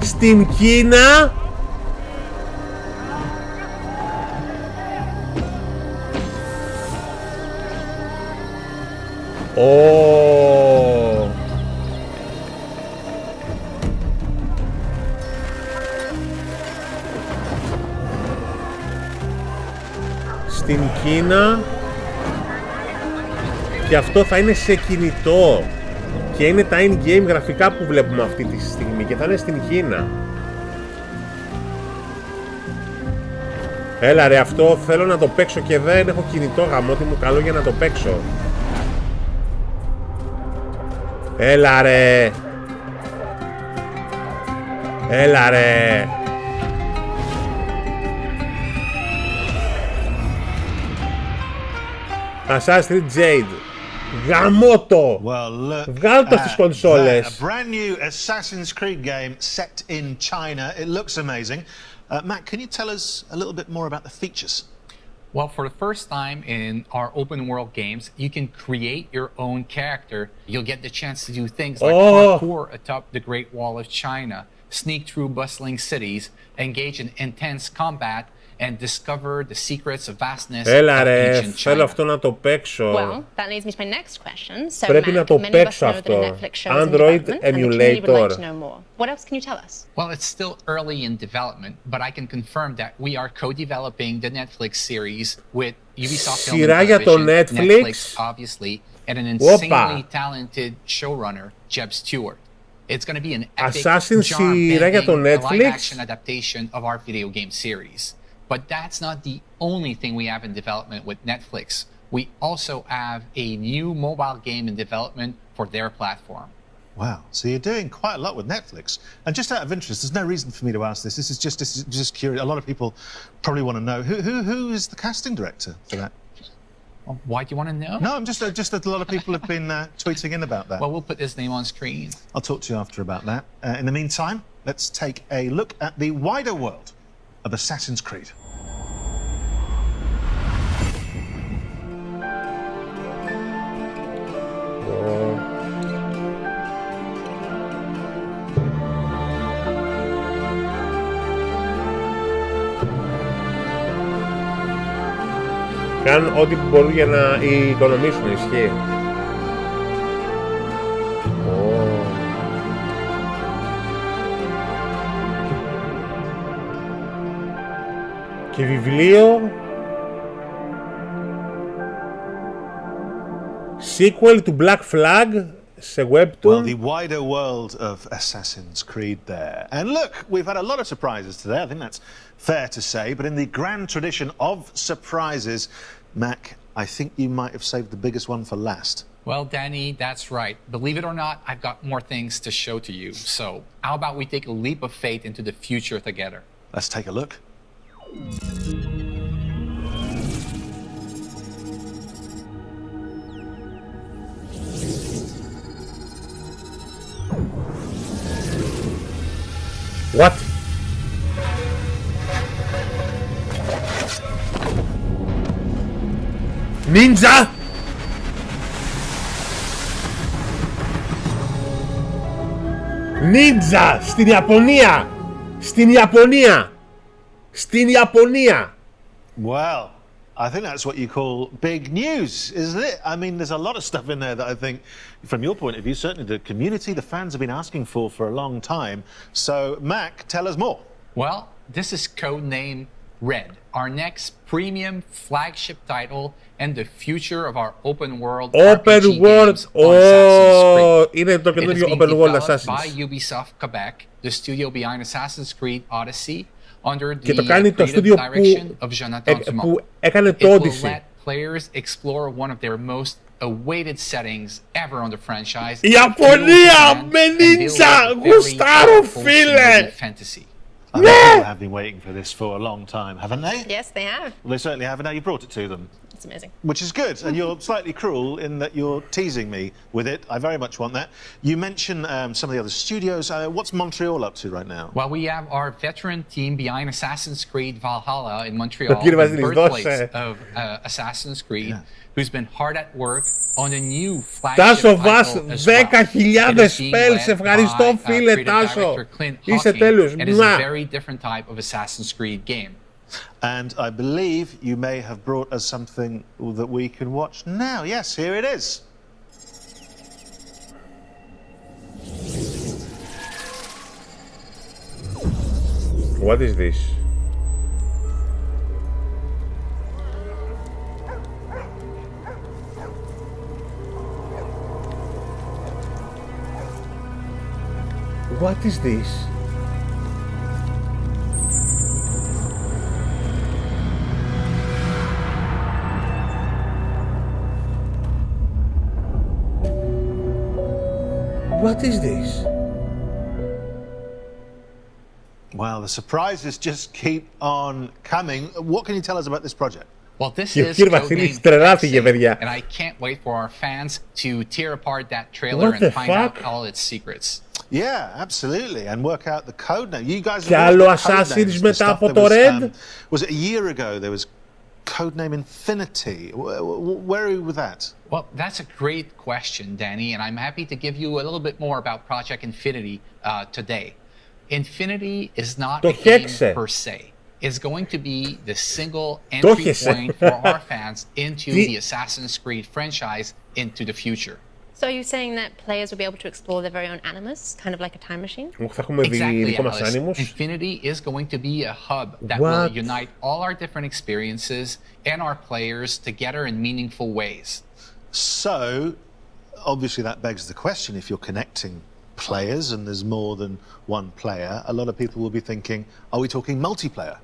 στην Κίνα. Στην Κίνα και αυτό θα είναι σε κινητό και είναι τα in-game γραφικά που βλέπουμε αυτή τη στιγμή και θα είναι στην Κίνα. Έλα ρε, αυτό θέλω να το παίξω και δεν έχω κινητό, γαμώτι μου, καλό για να το παίξω. Έλα ρε. Έλα ρε. Assassin's Creed Jade. Γαμώτο! Βγάλω το στις κονσόλες. A brand new Assassin's Creed game set in China. It looks amazing. Matt, can you tell us a little bit more about the features? Well, for the first time in our open world games, you can create your own character. You'll get the chance to do things like parkour atop the Great Wall of China, sneak through bustling cities, engage in intense combat, and discover the secrets of vastness of ancient China. Θέλω αυτό να το παίξω. Well, that leads me to my next question. So, πρέπει Mac, να το many παίξω of us know αυτό. that a Netflix show is in Android development, and the community would emulator. like to know more. What else can you tell us? Well, it's still early in development, but I can confirm that we are co-developing the Netflix series with Ubisoft Film Σειρά and για το Television, Netflix, obviously, and an insanely talented showrunner, Jeb Stewart. It's going to be an epic, genre-bending, live-action adaptation of our video game series. But that's not the only thing we have in development with Netflix. We also have a new mobile game in development for their platform. Wow, so you're doing quite a lot with Netflix. And just out of interest, there's no reason for me to ask this. This is just curious. A lot of people probably want to know who is the casting director for that. Well, why do you want to know? No, I'm just that a lot of people have been tweeting in about that. Well, we'll put his name on screen. I'll talk to you after about that. In the meantime, let's take a look at the wider world of Assassin's Creed. Κάνουν ό,τι μπορούν για να οικονομήσουν, ισχύει. Και βιβλίο sequel to Black Flag σε webtoon. Well, the wider world of Assassin's Creed there. And look, we've had a lot of surprises today. I think that's fair to say. But in the grand tradition of surprises, Mac, I think you might have saved the biggest one for last. Well, Danny, that's right. Believe it or not, I've got more things to show to you. So how about we take a leap of faith into the future together? Let's take a look. What? Ninja? Ninja! Στην Ιαπωνία! Στην Ιαπωνία! Στην Ιαπωνία! Well, I think that's what you call big news, isn't it? I mean, there's a lot of stuff in there that I think, from your point of view, certainly the community, the fans have been asking for a long time. So, Mac, tell us more. Well, this is codename Red, our next premium flagship title and the future of our open world Open World! Oh, είναι το καινούριο Open World Assassin's. By Ubisoft Quebec, the studio behind Assassin's Creed Odyssey, under the creative direction of Jonathan Dumont. It will let players explore one of their most awaited settings ever on the franchise. Ιαπωνία με νίντζα! Γουστάρω, φίλε! Fantasy. People have been waiting for this for a long time, haven't they? Yes, they have. Well, they certainly have, and now you brought it to them. It's amazing. Which is good, and you're slightly cruel in that you're teasing me with it. I very much want that. You mentioned some of the other studios. What's Montreal up to right now? Well, we have our veteran team behind Assassin's Creed Valhalla in Montreal, the birthplace of Assassin's Creed, who's been hard at work on a new flagship title as well. 10.000 spells. Ευχαριστώ, φίλε, Τάσο. Είσαι τέλειος. It is a very different type of Assassin's Creed game. And I believe you may have brought us something that we can watch now. Yes, here it is. What is this? What is this? What is this? Well, the surprises just keep on coming. What can you tell us about this project? Well, this is codename, and I can't wait for our fans to tear apart that trailer and find out all its secrets. Yeah, absolutely, and work out the code name. You guys. Και άλλο Assassin's μετά από το Red. Was it a year ago? There was codename Infinity. Where are you with that? Well, that's a great question, Danny, and I'm happy to give you a little bit more about Project Infinity today. Infinity is not a game per se. It's going to be the single entry point for our fans into the Assassin's Creed franchise into the future. So are you saying that players will be able to explore their very own animus, kind of like a time machine? Exactly, Alice. Infinity is going to be a hub that will unite all our different experiences and our players together in meaningful ways. So, obviously that begs the question, if you're connecting players and there's more than one player, a lot of people will be thinking, are we talking multiplayer?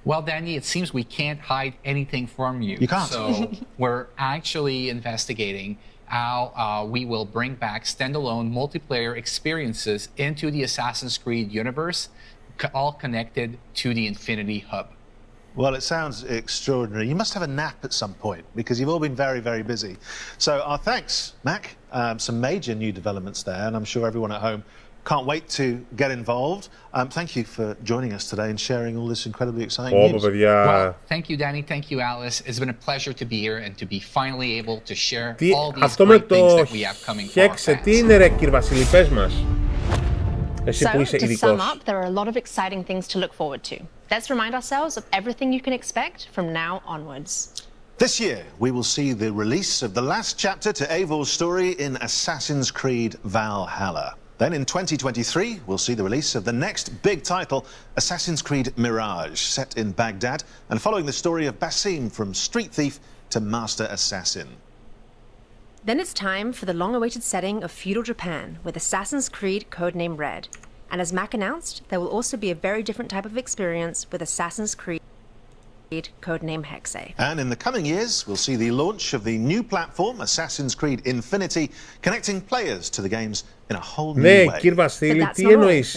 Well, Danny, it seems we can't hide anything from you. You can't. So we're actually investigating how we will bring back standalone multiplayer experiences into the Assassin's Creed universe, all connected to the Infinity Hub. Well, it sounds extraordinary. You must have a nap at some point because you've all been very, very busy. So our thanks, Mac. Some major new developments there, and I'm sure everyone at home can't wait to get involved. Thank you for joining us today and sharing all this incredibly exciting news. Well, thank you, Danny. Thank you, Alice. It's been a pleasure to be here and to be finally able to share all these great things that we have coming for our fans. Τι είναι ρε κυρβασιλιπές μας. Εσύ που είσαι To ειδικός. sum up, there are a lot of exciting things to look forward to. Let's remind ourselves of everything you can expect from now onwards. This year, we will see the release of the last chapter to Eivor's story in Assassin's Creed Valhalla. Then in 2023, we'll see the release of the next big title, Assassin's Creed Mirage, set in Baghdad and following the story of Basim from street thief to master assassin. Then it's time for the long-awaited setting of feudal Japan with Assassin's Creed Codename Red. And as Mac announced, there will also be a very different type of experience with Assassin's Creed Codename Hexe. And in the coming years, we'll see the launch of the new platform, Assassin's Creed Infinity, connecting players to the games in a whole new way. Ναι, κύριε Βασίλη, τι εννοείς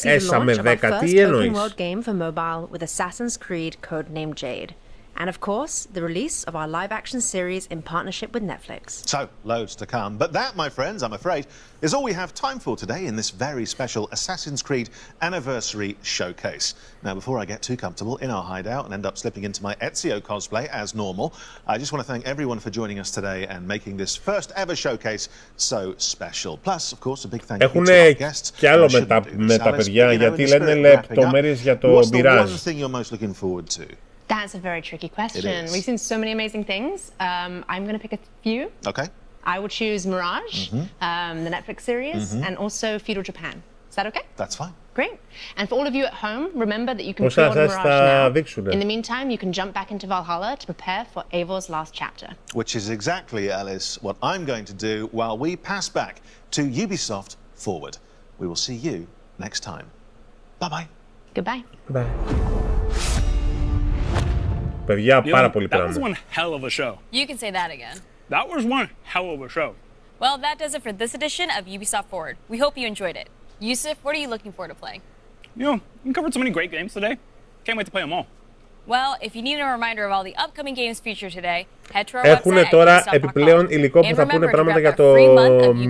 έσα με 10, τι εννοείς? Open world game for mobile with Assassin's Creed Codename Jade. And of course, the release of our live-action series in partnership with Netflix. So, loads to come. But that, my friends, I'm afraid, is all we have time for today in this very special Assassin's Creed Anniversary Showcase. Now, before I get too comfortable in our hideout and end up slipping into my Ezio cosplay as normal, I just want to thank everyone for joining us today and making this first ever showcase so special. Plus, of course, a big thank you to our guests. Κι άλλο με τα παιδιά, γιατί λένε λεπτομέρειες για το What's the Mirage. one thing you're most looking forward to? That's a very tricky question. We've seen so many amazing things. I'm going to pick a few. Okay. I will choose Mirage, the Netflix series, and also Feudal Japan. Is that okay? That's fine. Great. And for all of you at home, remember that you can pre-order Mirage now. In the meantime, you can jump back into Valhalla to prepare for Eivor's last chapter. Which is exactly, Alice, what I'm going to do while we pass back to Ubisoft Forward. We will see you next time. Bye-bye. Goodbye. Bye. Παιδιά, πάρα πολύ πράγμα. That was one hell of a show. You can say that again. That was one hell of a show. Well, that does it for this edition of Ubisoft Forward. We hope you enjoyed it. Yusuf, what are you looking forward to playing? You know, we covered so many great games today. Can't wait to play them all. Well, if you need a reminder of all the upcoming games featured today, head to our Έχουν website τώρα επιπλέον υλικό που θα πούνε πράγματα για το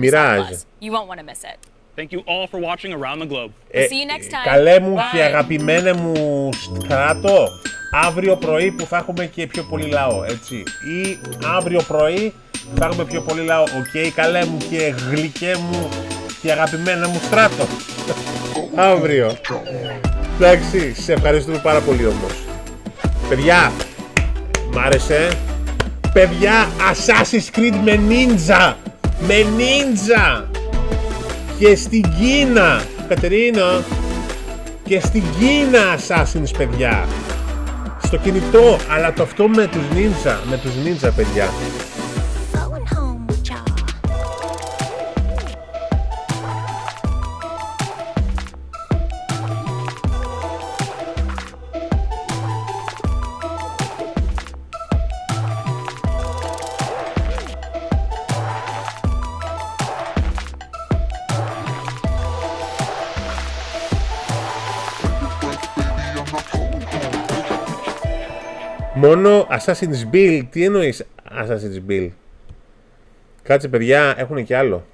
Mirage. You won't want to miss it. Thank you all for watching around the globe. See you next time. Καλέ μου και αγαπημένε μου στράτο, αύριο πρωί που θα έχουμε και πιο πολύ λαό, έτσι. Ή αύριο πρωί που θα έχουμε πιο πολύ λαό. Οκ, καλέ μου και γλυκέ μου και αγαπημένε μου στράτο. Αύριο. Εντάξει, σε ευχαριστούμε πάρα πολύ όμως. Παιδιά, μ' άρεσε. Παιδιά, Assassin's Creed με ninja. Με ninja. Και στην Κίνα, Κατερίνα, και στην Κίνα Assassin's, παιδιά. Στο κινητό, αλλά το αυτό με τους ninja, παιδιά. Μόνο Assassin's Bill, τι εννοείς Assassin's Bill? Κάτσε παιδιά, έχουν και άλλο.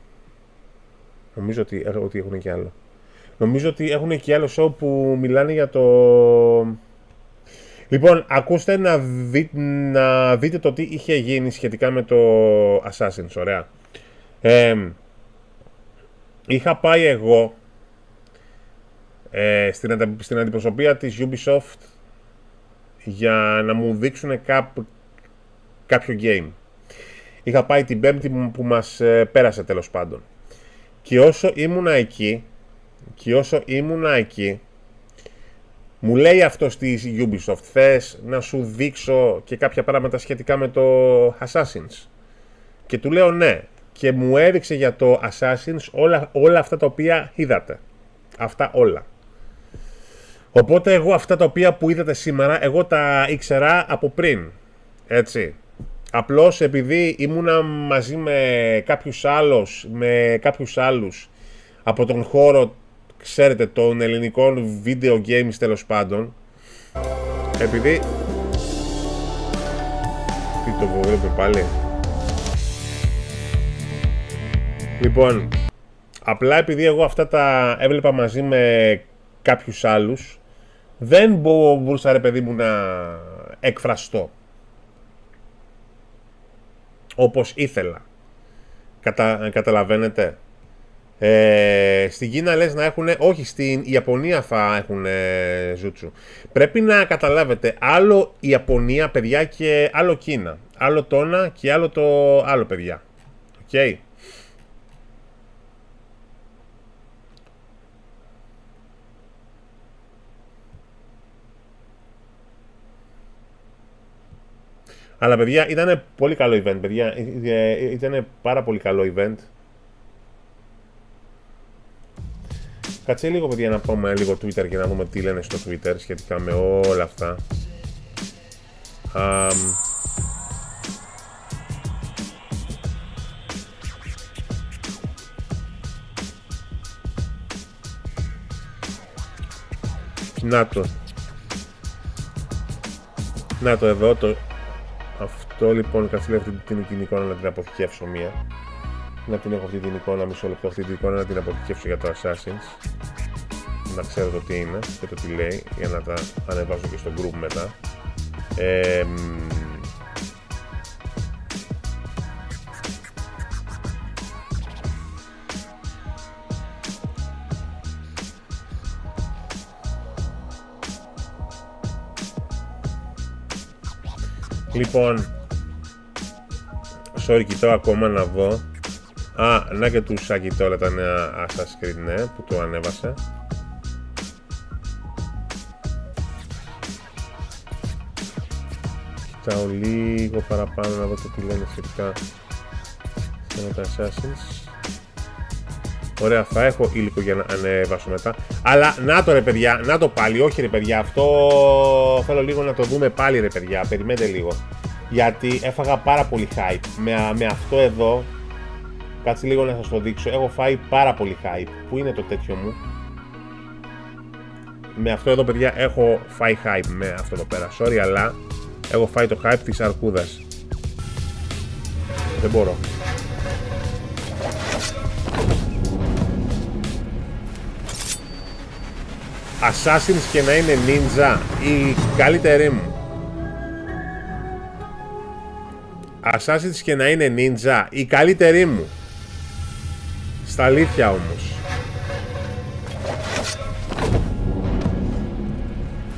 Νομίζω ότι έχουν και άλλο. Νομίζω ότι έχουν και άλλο show που μιλάνε για το... Λοιπόν, ακούστε να δείτε το τι είχε γίνει σχετικά με το Assassin's, ωραία. Είχα πάει εγώ στην αντιπροσωπεία της Ubisoft για να μου δείξουν κάποιο game. Είχα πάει την Πέμπτη που μας πέρασε, τέλος πάντων. Και όσο ήμουνα εκεί, μου λέει αυτός της Ubisoft, θες να σου δείξω και κάποια πράγματα σχετικά με το Assassin's? Και του λέω ναι. και μου έδειξε για το Assassins όλα αυτά τα οποία είδατε. Αυτά όλα. Οπότε εγώ αυτά τα οποία που είδατε σήμερα, εγώ τα ήξερα από πριν. Έτσι. Απλώς επειδή ήμουνα μαζί με κάποιους άλλους από τον χώρο, ξέρετε, των ελληνικών video games τέλος πάντων, επειδή... Τι το βλέπω πάλι. Λοιπόν, απλά επειδή εγώ αυτά τα έβλεπα μαζί με κάποιους άλλους, δεν μπορούσα, ρε παιδί μου, να εκφραστώ όπως ήθελα. Καταλαβαίνετε. Στην Κίνα λες να έχουν, όχι, στην Ιαπωνία θα έχουν ζούτσου. Πρέπει να καταλάβετε, άλλο Ιαπωνία, παιδιά, και άλλο Κίνα. Άλλο το ένα και άλλο το άλλο, παιδιά. Οκ. Okay. Αλλά παιδιά, ήταν πολύ καλό event, παιδιά. Ήταν πάρα πολύ καλό event. Κάτσε λίγο, παιδιά, να πάμε λίγο Twitter και να δούμε τι λένε στο Twitter σχετικά με όλα αυτά. Να το εδώ, αυτό λοιπόν, κάτσε λίγο αυτή την εικόνα να την αποθηκεύσω μία. Να την έχω αυτή την εικόνα, μισό λεπτό, αυτή την εικόνα να την αποθηκεύσω για το Assassins. Να ξέρω το τι είναι και το τι λέει, για να τα ανεβάσω και στο group μετά. Λοιπόν, sorry, κοιτάω ακόμα να δω. Να και του Σάκη όλα τα νέα Assassin's Creed, ναι, που το ανέβασε. Κοιτάω λίγο παραπάνω να δω το τι λένε σχετικά με τα Assassins. Ωραία, θα έχω υλικό για να ανεβάσω μετά. Αλλά να το, ρε παιδιά, να το πάλι, όχι ρε παιδιά, αυτό θέλω λίγο να το δούμε πάλι, ρε παιδιά, περιμένετε λίγο. Γιατί έφαγα πάρα πολύ hype με αυτό εδώ. Κάτσε λίγο να σας το δείξω. Έχω φάει πάρα πολύ hype. Πού είναι το τέτοιο μου? Με αυτό εδώ, παιδιά, έχω φάει hype με αυτό εδώ πέρα. Sorry, αλλά έχω φάει το hype της αρκούδας. Δεν μπορώ. Assassins και να είναι ninja, η καλύτερη μου. Assassins και να είναι ninja, η καλύτερη μου. Στα αλήθεια όμως.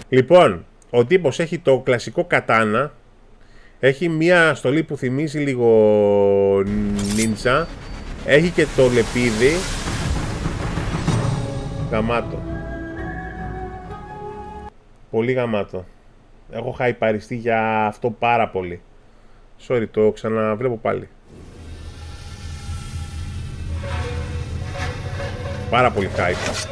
Λοιπόν, ο τύπος έχει το κλασικό κατάνα. Έχει μία στολή που θυμίζει λίγο ninja. Έχει και το λεπίδι. Γαμάτο. Πολύ γαμάτο. Έχω χαϊπαριστεί για αυτό πάρα πολύ. Sorry, το ξαναβλέπω πάλι. Πάρα πολύ hype.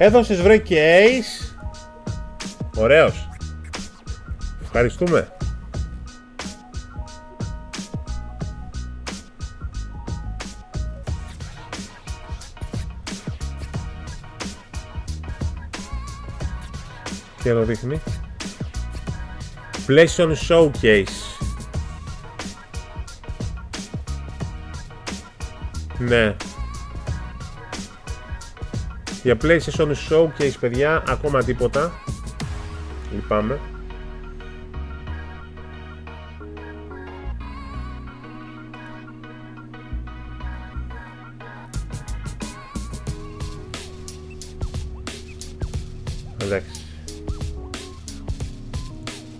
Έδωσες, βρε, και Ace. Ωραίος. Ευχαριστούμε. Τι άλλο δείχνει? PlayStation Showcase. Ναι. Για PlayStation Showcase, παιδιά, ακόμα τίποτα. Λυπάμαι. Εντάξει.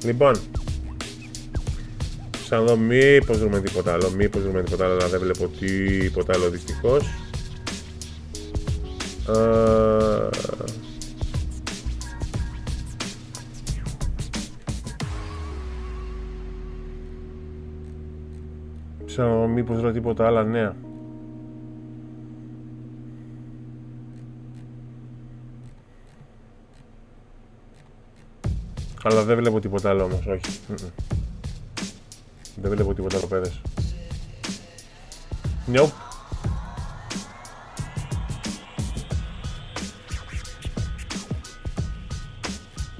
Λοιπόν, σαν δω μήπως βρούμε τίποτα άλλο, αλλά δεν βλέπω τίποτα άλλο δυστυχώς. Σαν μήπως βρω τίποτα άλλα νέα. Αλλά δεν βλέπω τίποτα άλλο όμως, όχι. Δεν βλέπω τίποτα άλλο, παιδες. Nope.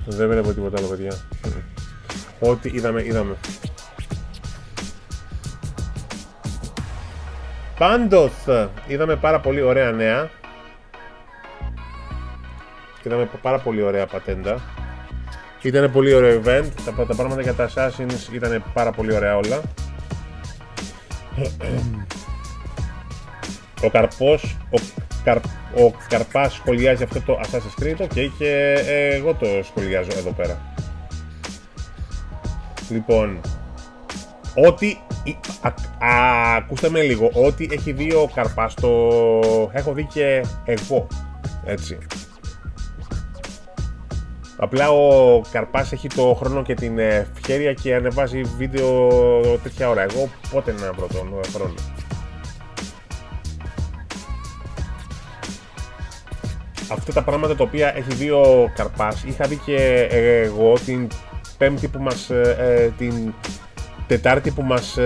Δεν βλέπω τίποτα άλλο, παιδιά. Ό,τι είδαμε. Πάντως, είδαμε πάρα πολύ ωραία νέα. Είδαμε πάρα πολύ ωραία πατέντα. Ήταν πολύ ωραίο event, τα πράγματα για τα Assassins ήταν πάρα πολύ ωραία όλα. Ο Καρπάς σχολιάζει αυτό το Assassin's Creed, okay, και εγώ το σχολιάζω εδώ πέρα. Λοιπόν, ακούστε με λίγο, ό,τι έχει δει ο Καρπάς το έχω δει και εγώ, έτσι. Απλά ο Καρπάς έχει το χρόνο και την ευχέρεια και ανεβάζει βίντεο τέτοια ώρα. Εγώ πότε να βρω τον χρόνο. Αυτά τα πράγματα τα οποία έχει δει ο Καρπάς είχα δει και εγώ την Πέμπτη που μας... την Τετάρτη που μας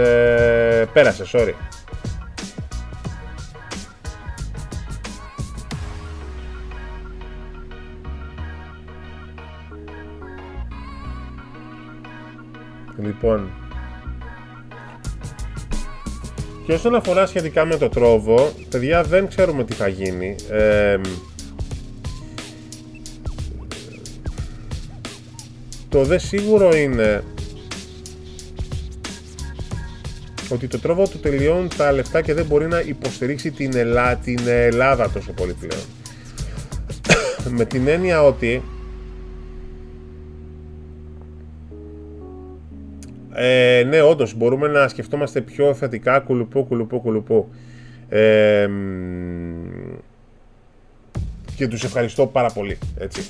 πέρασε, sorry. Λοιπόν, και όσον αφορά σχετικά με το Τρόβο, παιδιά, δεν ξέρουμε τι θα γίνει. Το δε σίγουρο είναι ότι το Τρόβο του τελειώνουν τα λεφτά και δεν μπορεί να υποστηρίξει την Ελλάδα τόσο πολύ πλέον. Με την έννοια ότι ναι, όντως μπορούμε να σκεφτόμαστε πιο θετικά, κουλουπού. Και τους ευχαριστώ πάρα πολύ, έτσι.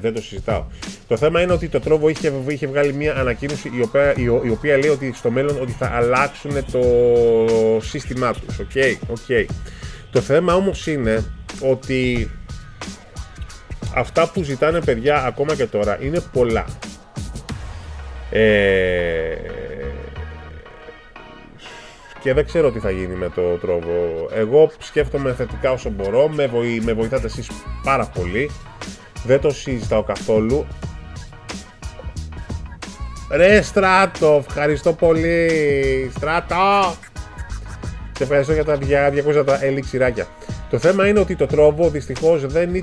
Δεν το συζητάω. Το θέμα είναι ότι το Τρόβο είχε βγάλει μια ανακοίνωση η οποία λέει ότι στο μέλλον ότι θα αλλάξουν το σύστημά τους. Okay. Το θέμα όμως είναι ότι αυτά που ζητάνε, παιδιά, ακόμα και τώρα είναι πολλά. Και δεν ξέρω τι θα γίνει με το Τρόβο. Εγώ σκέφτομαι θετικά όσο μπορώ. Με βοηθάτε εσείς πάρα πολύ. Δεν το συζητάω καθόλου. Ρε Στράτο, ευχαριστώ πολύ. Στράτο, σε ευχαριστώ για τα 200 τα ελιξιράκια. Το θέμα είναι ότι το Τρόβο δυστυχώς δεν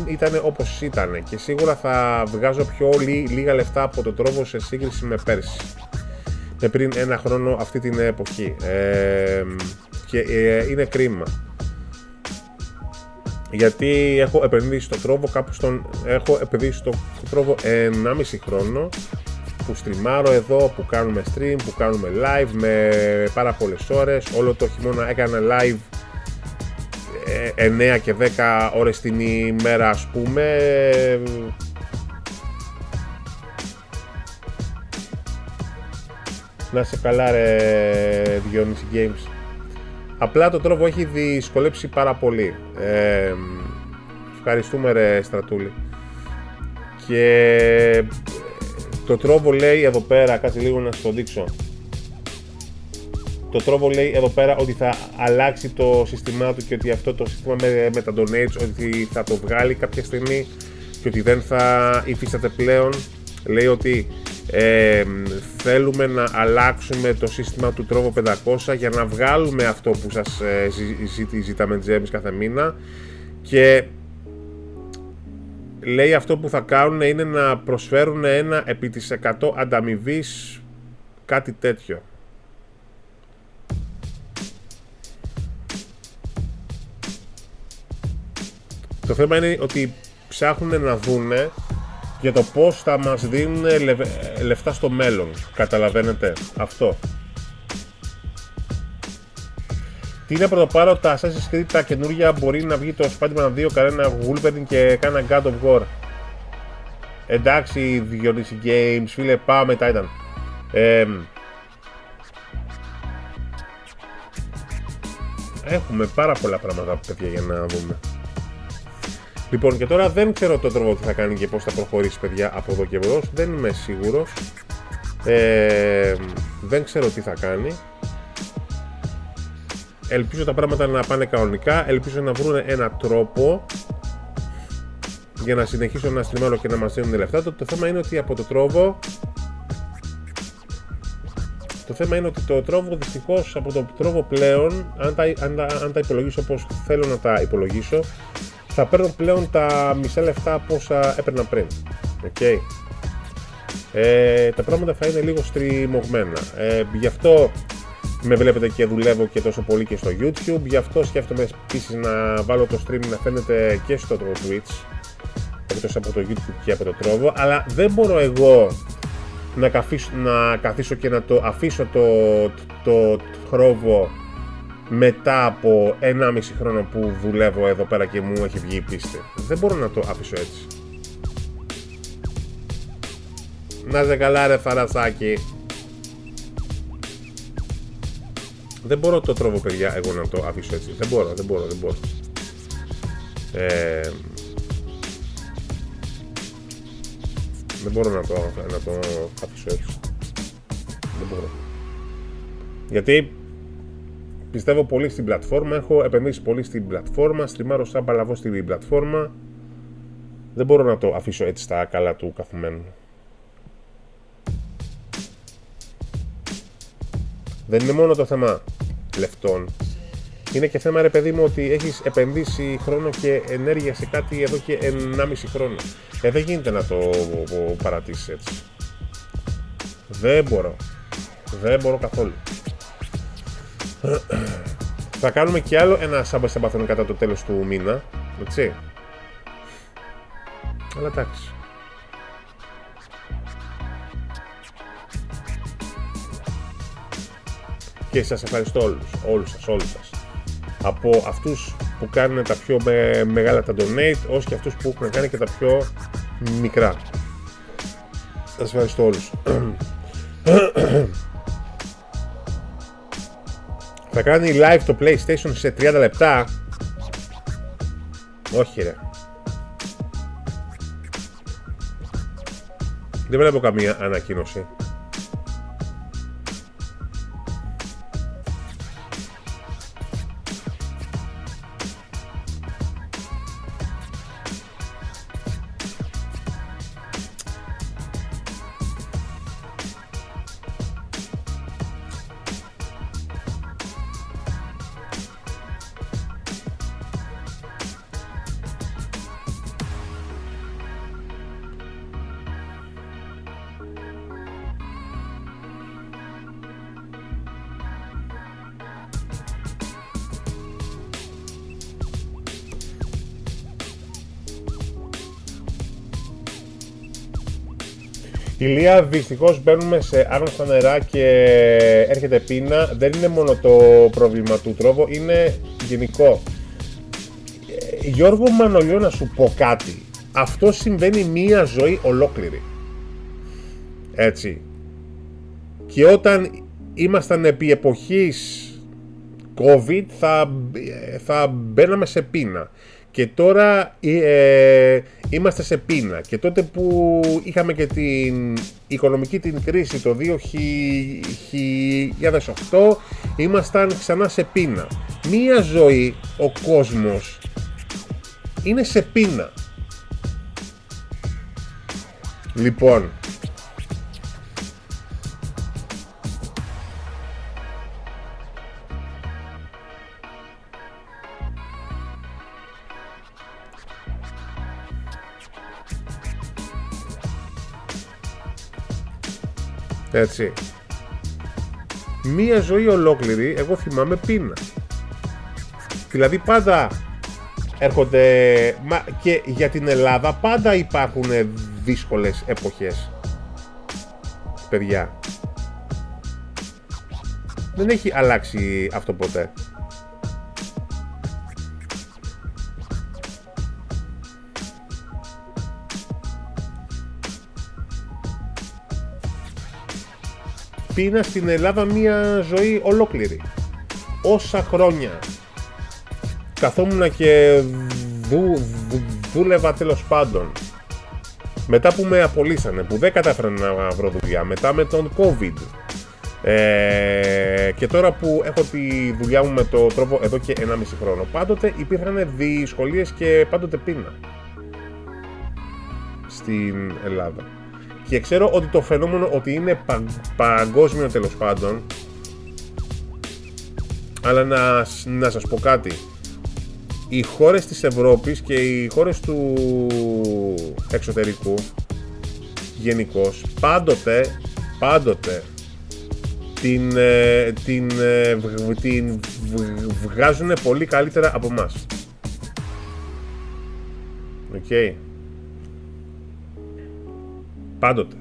ήταν όπως ήταν. Και σίγουρα θα βγάζω πιο λίγα λεφτά από το Τρόβο σε σύγκριση με πέρσι. Πριν ένα χρόνο αυτή την εποχή. Και είναι κρίμα. Γιατί έχω επενδύσει στο Τρόβο έχω επενδύσει στο Τρόβο 1,5 χρόνο που στριμάρω εδώ, που κάνουμε stream, που κάνουμε live με πάρα πολλές ώρες. Όλο το χειμώνα έκανα live 9 και 10 ώρες την ημέρα, ας πούμε. Να σε καλά, ρε Διόνυση Games. Απλά το Τρόβο έχει δυσκολέψει πάρα πολύ. Ευχαριστούμε, ρε Στρατούλη. Και το Τρόβο λέει εδώ πέρα, κάτσε λίγο να σας το δείξω. Το Τρόβο λέει εδώ πέρα ότι θα αλλάξει το σύστημά του και ότι αυτό το σύστημα με τα donates ότι θα το βγάλει κάποια στιγμή και ότι δεν θα υφίσταται πλέον. Λέει ότι θέλουμε να αλλάξουμε το σύστημα του Τρόβο 500 για να βγάλουμε αυτό που σας ζητάμε gems κάθε μήνα, και λέει αυτό που θα κάνουν είναι να προσφέρουν ένα επί της 100 ανταμοιβής, κάτι τέτοιο. Το θέμα είναι ότι ψάχνουν να δούνε για το πώς θα μας δίνουν λεφτά στο μέλλον. Καταλαβαίνετε αυτό. Τι είναι πρωτοπάρο τα Assassin's Creed τα καινούργια, μπορεί να βγει το Spider-Man 2, κανένα Wolverine και κάνα God of War. Εντάξει, Διονύση Games, φίλε, πάμε μετά ήταν. Έχουμε πάρα πολλά πράγματα, παιδιά, για να δούμε. Λοιπόν, και τώρα δεν ξέρω το τρόπο τι θα κάνει και πώς θα προχωρήσει, παιδιά, από εδώ και μπρος. Δεν είμαι σίγουρος. Δεν ξέρω τι θα κάνει. Ελπίζω τα πράγματα να πάνε κανονικά. Ελπίζω να βρουν έναν τρόπο για να συνεχίσω να στριμάρω και να μας δίνουν λεφτά. Το θέμα είναι ότι από το τρόβο... Το θέμα είναι ότι το τρόβο, δυστυχώς, από το τρόβο πλέον, αν τα υπολογίσω όπως θέλω να τα υπολογίσω, θα παίρνω πλέον τα μισά λεφτά από όσα έπαιρνα πριν. Okay. Τα πράγματα θα είναι λίγο στριμωγμένα. Γι' αυτό με βλέπετε και δουλεύω και τόσο πολύ και στο YouTube. Γι' αυτό σκέφτομαι επίσης να βάλω το stream να φαίνεται και στο Twitch, εκτός από το YouTube και από το τρόβο. Αλλά δεν μπορώ εγώ να καθίσω και να το αφήσω το τρόβο μετά από 1,5 χρόνο που δουλεύω εδώ πέρα και μου έχει βγει η πίστη. Δεν μπορώ να το αφήσω έτσι. Να σε καλά, ρε Θαρασάκι. Δεν μπορώ το τρόβο, παιδιά, εγώ να το αφήσω έτσι. Δεν μπορώ. Δεν μπορώ να το αφήσω έτσι. Δεν μπορώ. Γιατί πιστεύω πολύ στην πλατφόρμα, έχω επενδύσει πολύ στην πλατφόρμα, στριμάρω σαν παλαβό στην πλατφόρμα. Δεν μπορώ να το αφήσω έτσι στα καλά του καθουμένου. Δεν είναι μόνο το θέμα λεφτών. Είναι και θέμα, ρε παιδί μου, ότι έχεις επενδύσει χρόνο και ενέργεια σε κάτι εδώ και 1,5 χρόνο. Δεν γίνεται να το παρατήσεις έτσι. Δεν μπορώ καθόλου. Θα κάνουμε και άλλο ένα Σαμπαθόν κατά το τέλος του μήνα, έτσι. Αλλά εντάξει. Και σας ευχαριστώ όλους σας. Από αυτούς που κάνουν τα πιο μεγάλα τα donate, ως και αυτούς που έχουν κάνει και τα πιο μικρά. Σας ευχαριστώ όλους. Θα κάνει live το PlayStation σε 30 λεπτά. Όχι, ρε. Δεν βλέπω καμία ανακοίνωση. Ηλία, δυστυχώς μπαίνουμε σε άρρωστα νερά και έρχεται πείνα. Δεν είναι μόνο το πρόβλημα του τρόβου, είναι γενικό. Γιώργο Μανολιό, να σου πω κάτι. Αυτό συμβαίνει μία ζωή ολόκληρη. Έτσι. Και όταν ήμασταν επί εποχής COVID θα μπαίναμε σε πείνα. Και τώρα είμαστε σε πείνα. Και τότε που είχαμε και την οικονομική την κρίση το 2008, ήμασταν ξανά σε πείνα. Μία ζωή ο κόσμος είναι σε πείνα. Λοιπόν, έτσι. Μία ζωή ολόκληρη, εγώ θυμάμαι πείνα. Δηλαδή πάντα έρχονται... Μα και για την Ελλάδα πάντα υπάρχουν δύσκολες εποχές. Παιδιά. Δεν έχει αλλάξει αυτό ποτέ. Πήρα στην Ελλάδα μία ζωή ολόκληρη. Όσα χρόνια καθόμουν και δούλευα τέλος πάντων. Μετά που με απολύσανε, που δεν κατάφερα να βρω δουλειά, μετά με τον COVID. Και τώρα που έχω τη δουλειά μου με το τρόπο εδώ και 1,5 χρόνο. Πάντοτε υπήρχαν δυσκολίες και πάντοτε πείνα στην Ελλάδα. Και ξέρω ότι το φαινόμενο ότι είναι παγκόσμιο τέλος πάντων. Αλλά να σας πω κάτι. Οι χώρες της Ευρώπης και οι χώρες του εξωτερικού γενικώς πάντοτε την βγάζουν πολύ καλύτερα από εμάς. Οκ. Πάντοτε.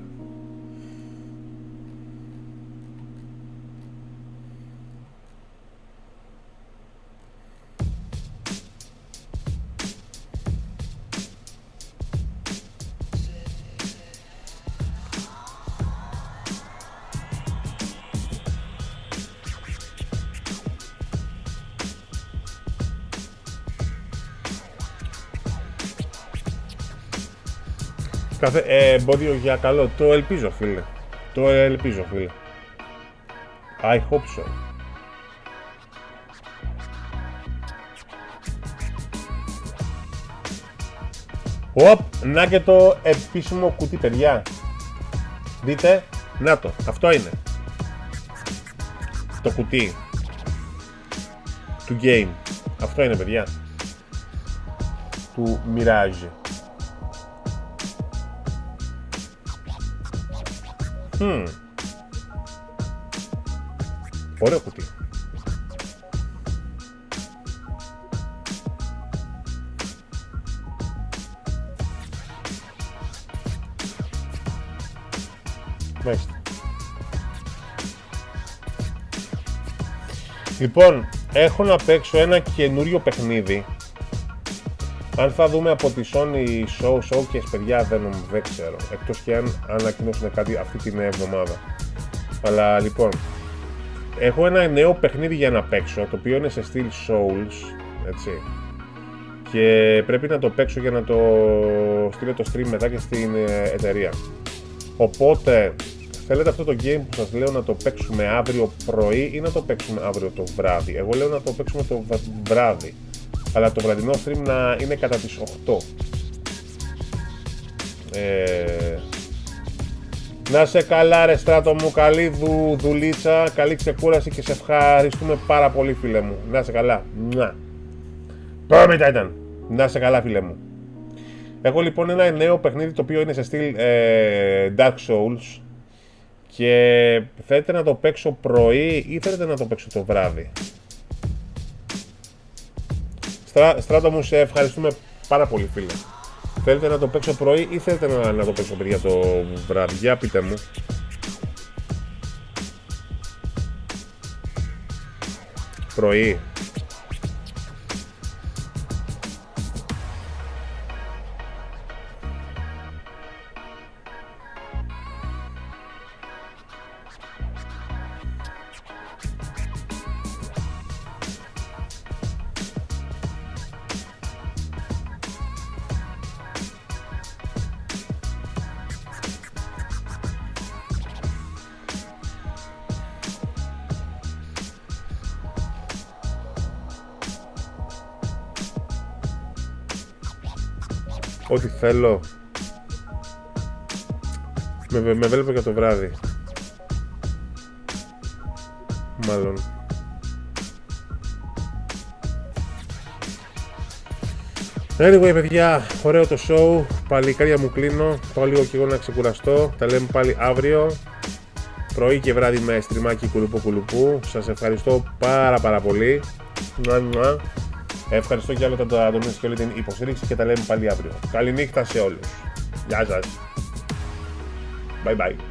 Κάθε εμπόδιο για καλό. Το ελπίζω, φίλε. Το ελπίζω, φίλε. I hope so. Οπ, να και το επίσημο κουτί, παιδιά. Δείτε, να το, αυτό είναι. Το κουτί του game. Αυτό είναι, παιδιά. Του Mirage. Ωραίο κουτί. Μάλιστα. Λοιπόν, έχω να παίξω ένα καινούριο παιχνίδι. Αν θα δούμε από τη Sony showcase, παιδιά, δεν ξέρω. Εκτός και αν ανακοινώσουν κάτι αυτή την εβδομάδα. Αλλά λοιπόν, έχω ένα νέο παιχνίδι για να παίξω, το οποίο είναι σε στυλ Souls, έτσι. Και πρέπει να το παίξω για να το στείλω το stream μετά και στην εταιρεία. Οπότε, θέλετε αυτό το game που σας λέω να το παίξουμε αύριο πρωί ή να το παίξουμε αύριο το βράδυ? Εγώ λέω να το παίξουμε το βράδυ. Αλλά το βραδινό stream να είναι κατά τις 8. Να σε καλά ρε Στράτο μου, καλή δουλίτσα, καλή ξεκούραση και σε ευχαριστούμε πάρα πολύ, φίλε μου. Να σε καλά. Πάμε ήταν. Να σε καλά, φίλε μου. Έχω λοιπόν ένα νέο παιχνίδι το οποίο είναι σε στυλ Dark Souls. Και θέλετε να το παίξω πρωί ή θέλετε να το παίξω το βράδυ? Στράτο μου, σε ευχαριστούμε πάρα πολύ, φίλε. Θέλετε να το παίξω πρωί ή θέλετε να το παίξω, παιδιά, το βράδυ? Για πείτε μου. Πρωί. Ό,τι θέλω. Με βλέπω για το βράδυ. Μάλλον. Anyway, παιδιά, ωραίο το show. Παλικάρια μου κλείνω. Πάω λίγο και εγώ να ξεκουραστώ. Τα λέμε πάλι αύριο πρωί και βράδυ με στριμάκι κουλουπού. Σας ευχαριστώ πάρα πολύ. Ευχαριστώ για όλα τα donate και όλη την υποστήριξη και τα λέμε πάλι αύριο. Καληνύχτα σε όλους. Γεια σας. Bye bye.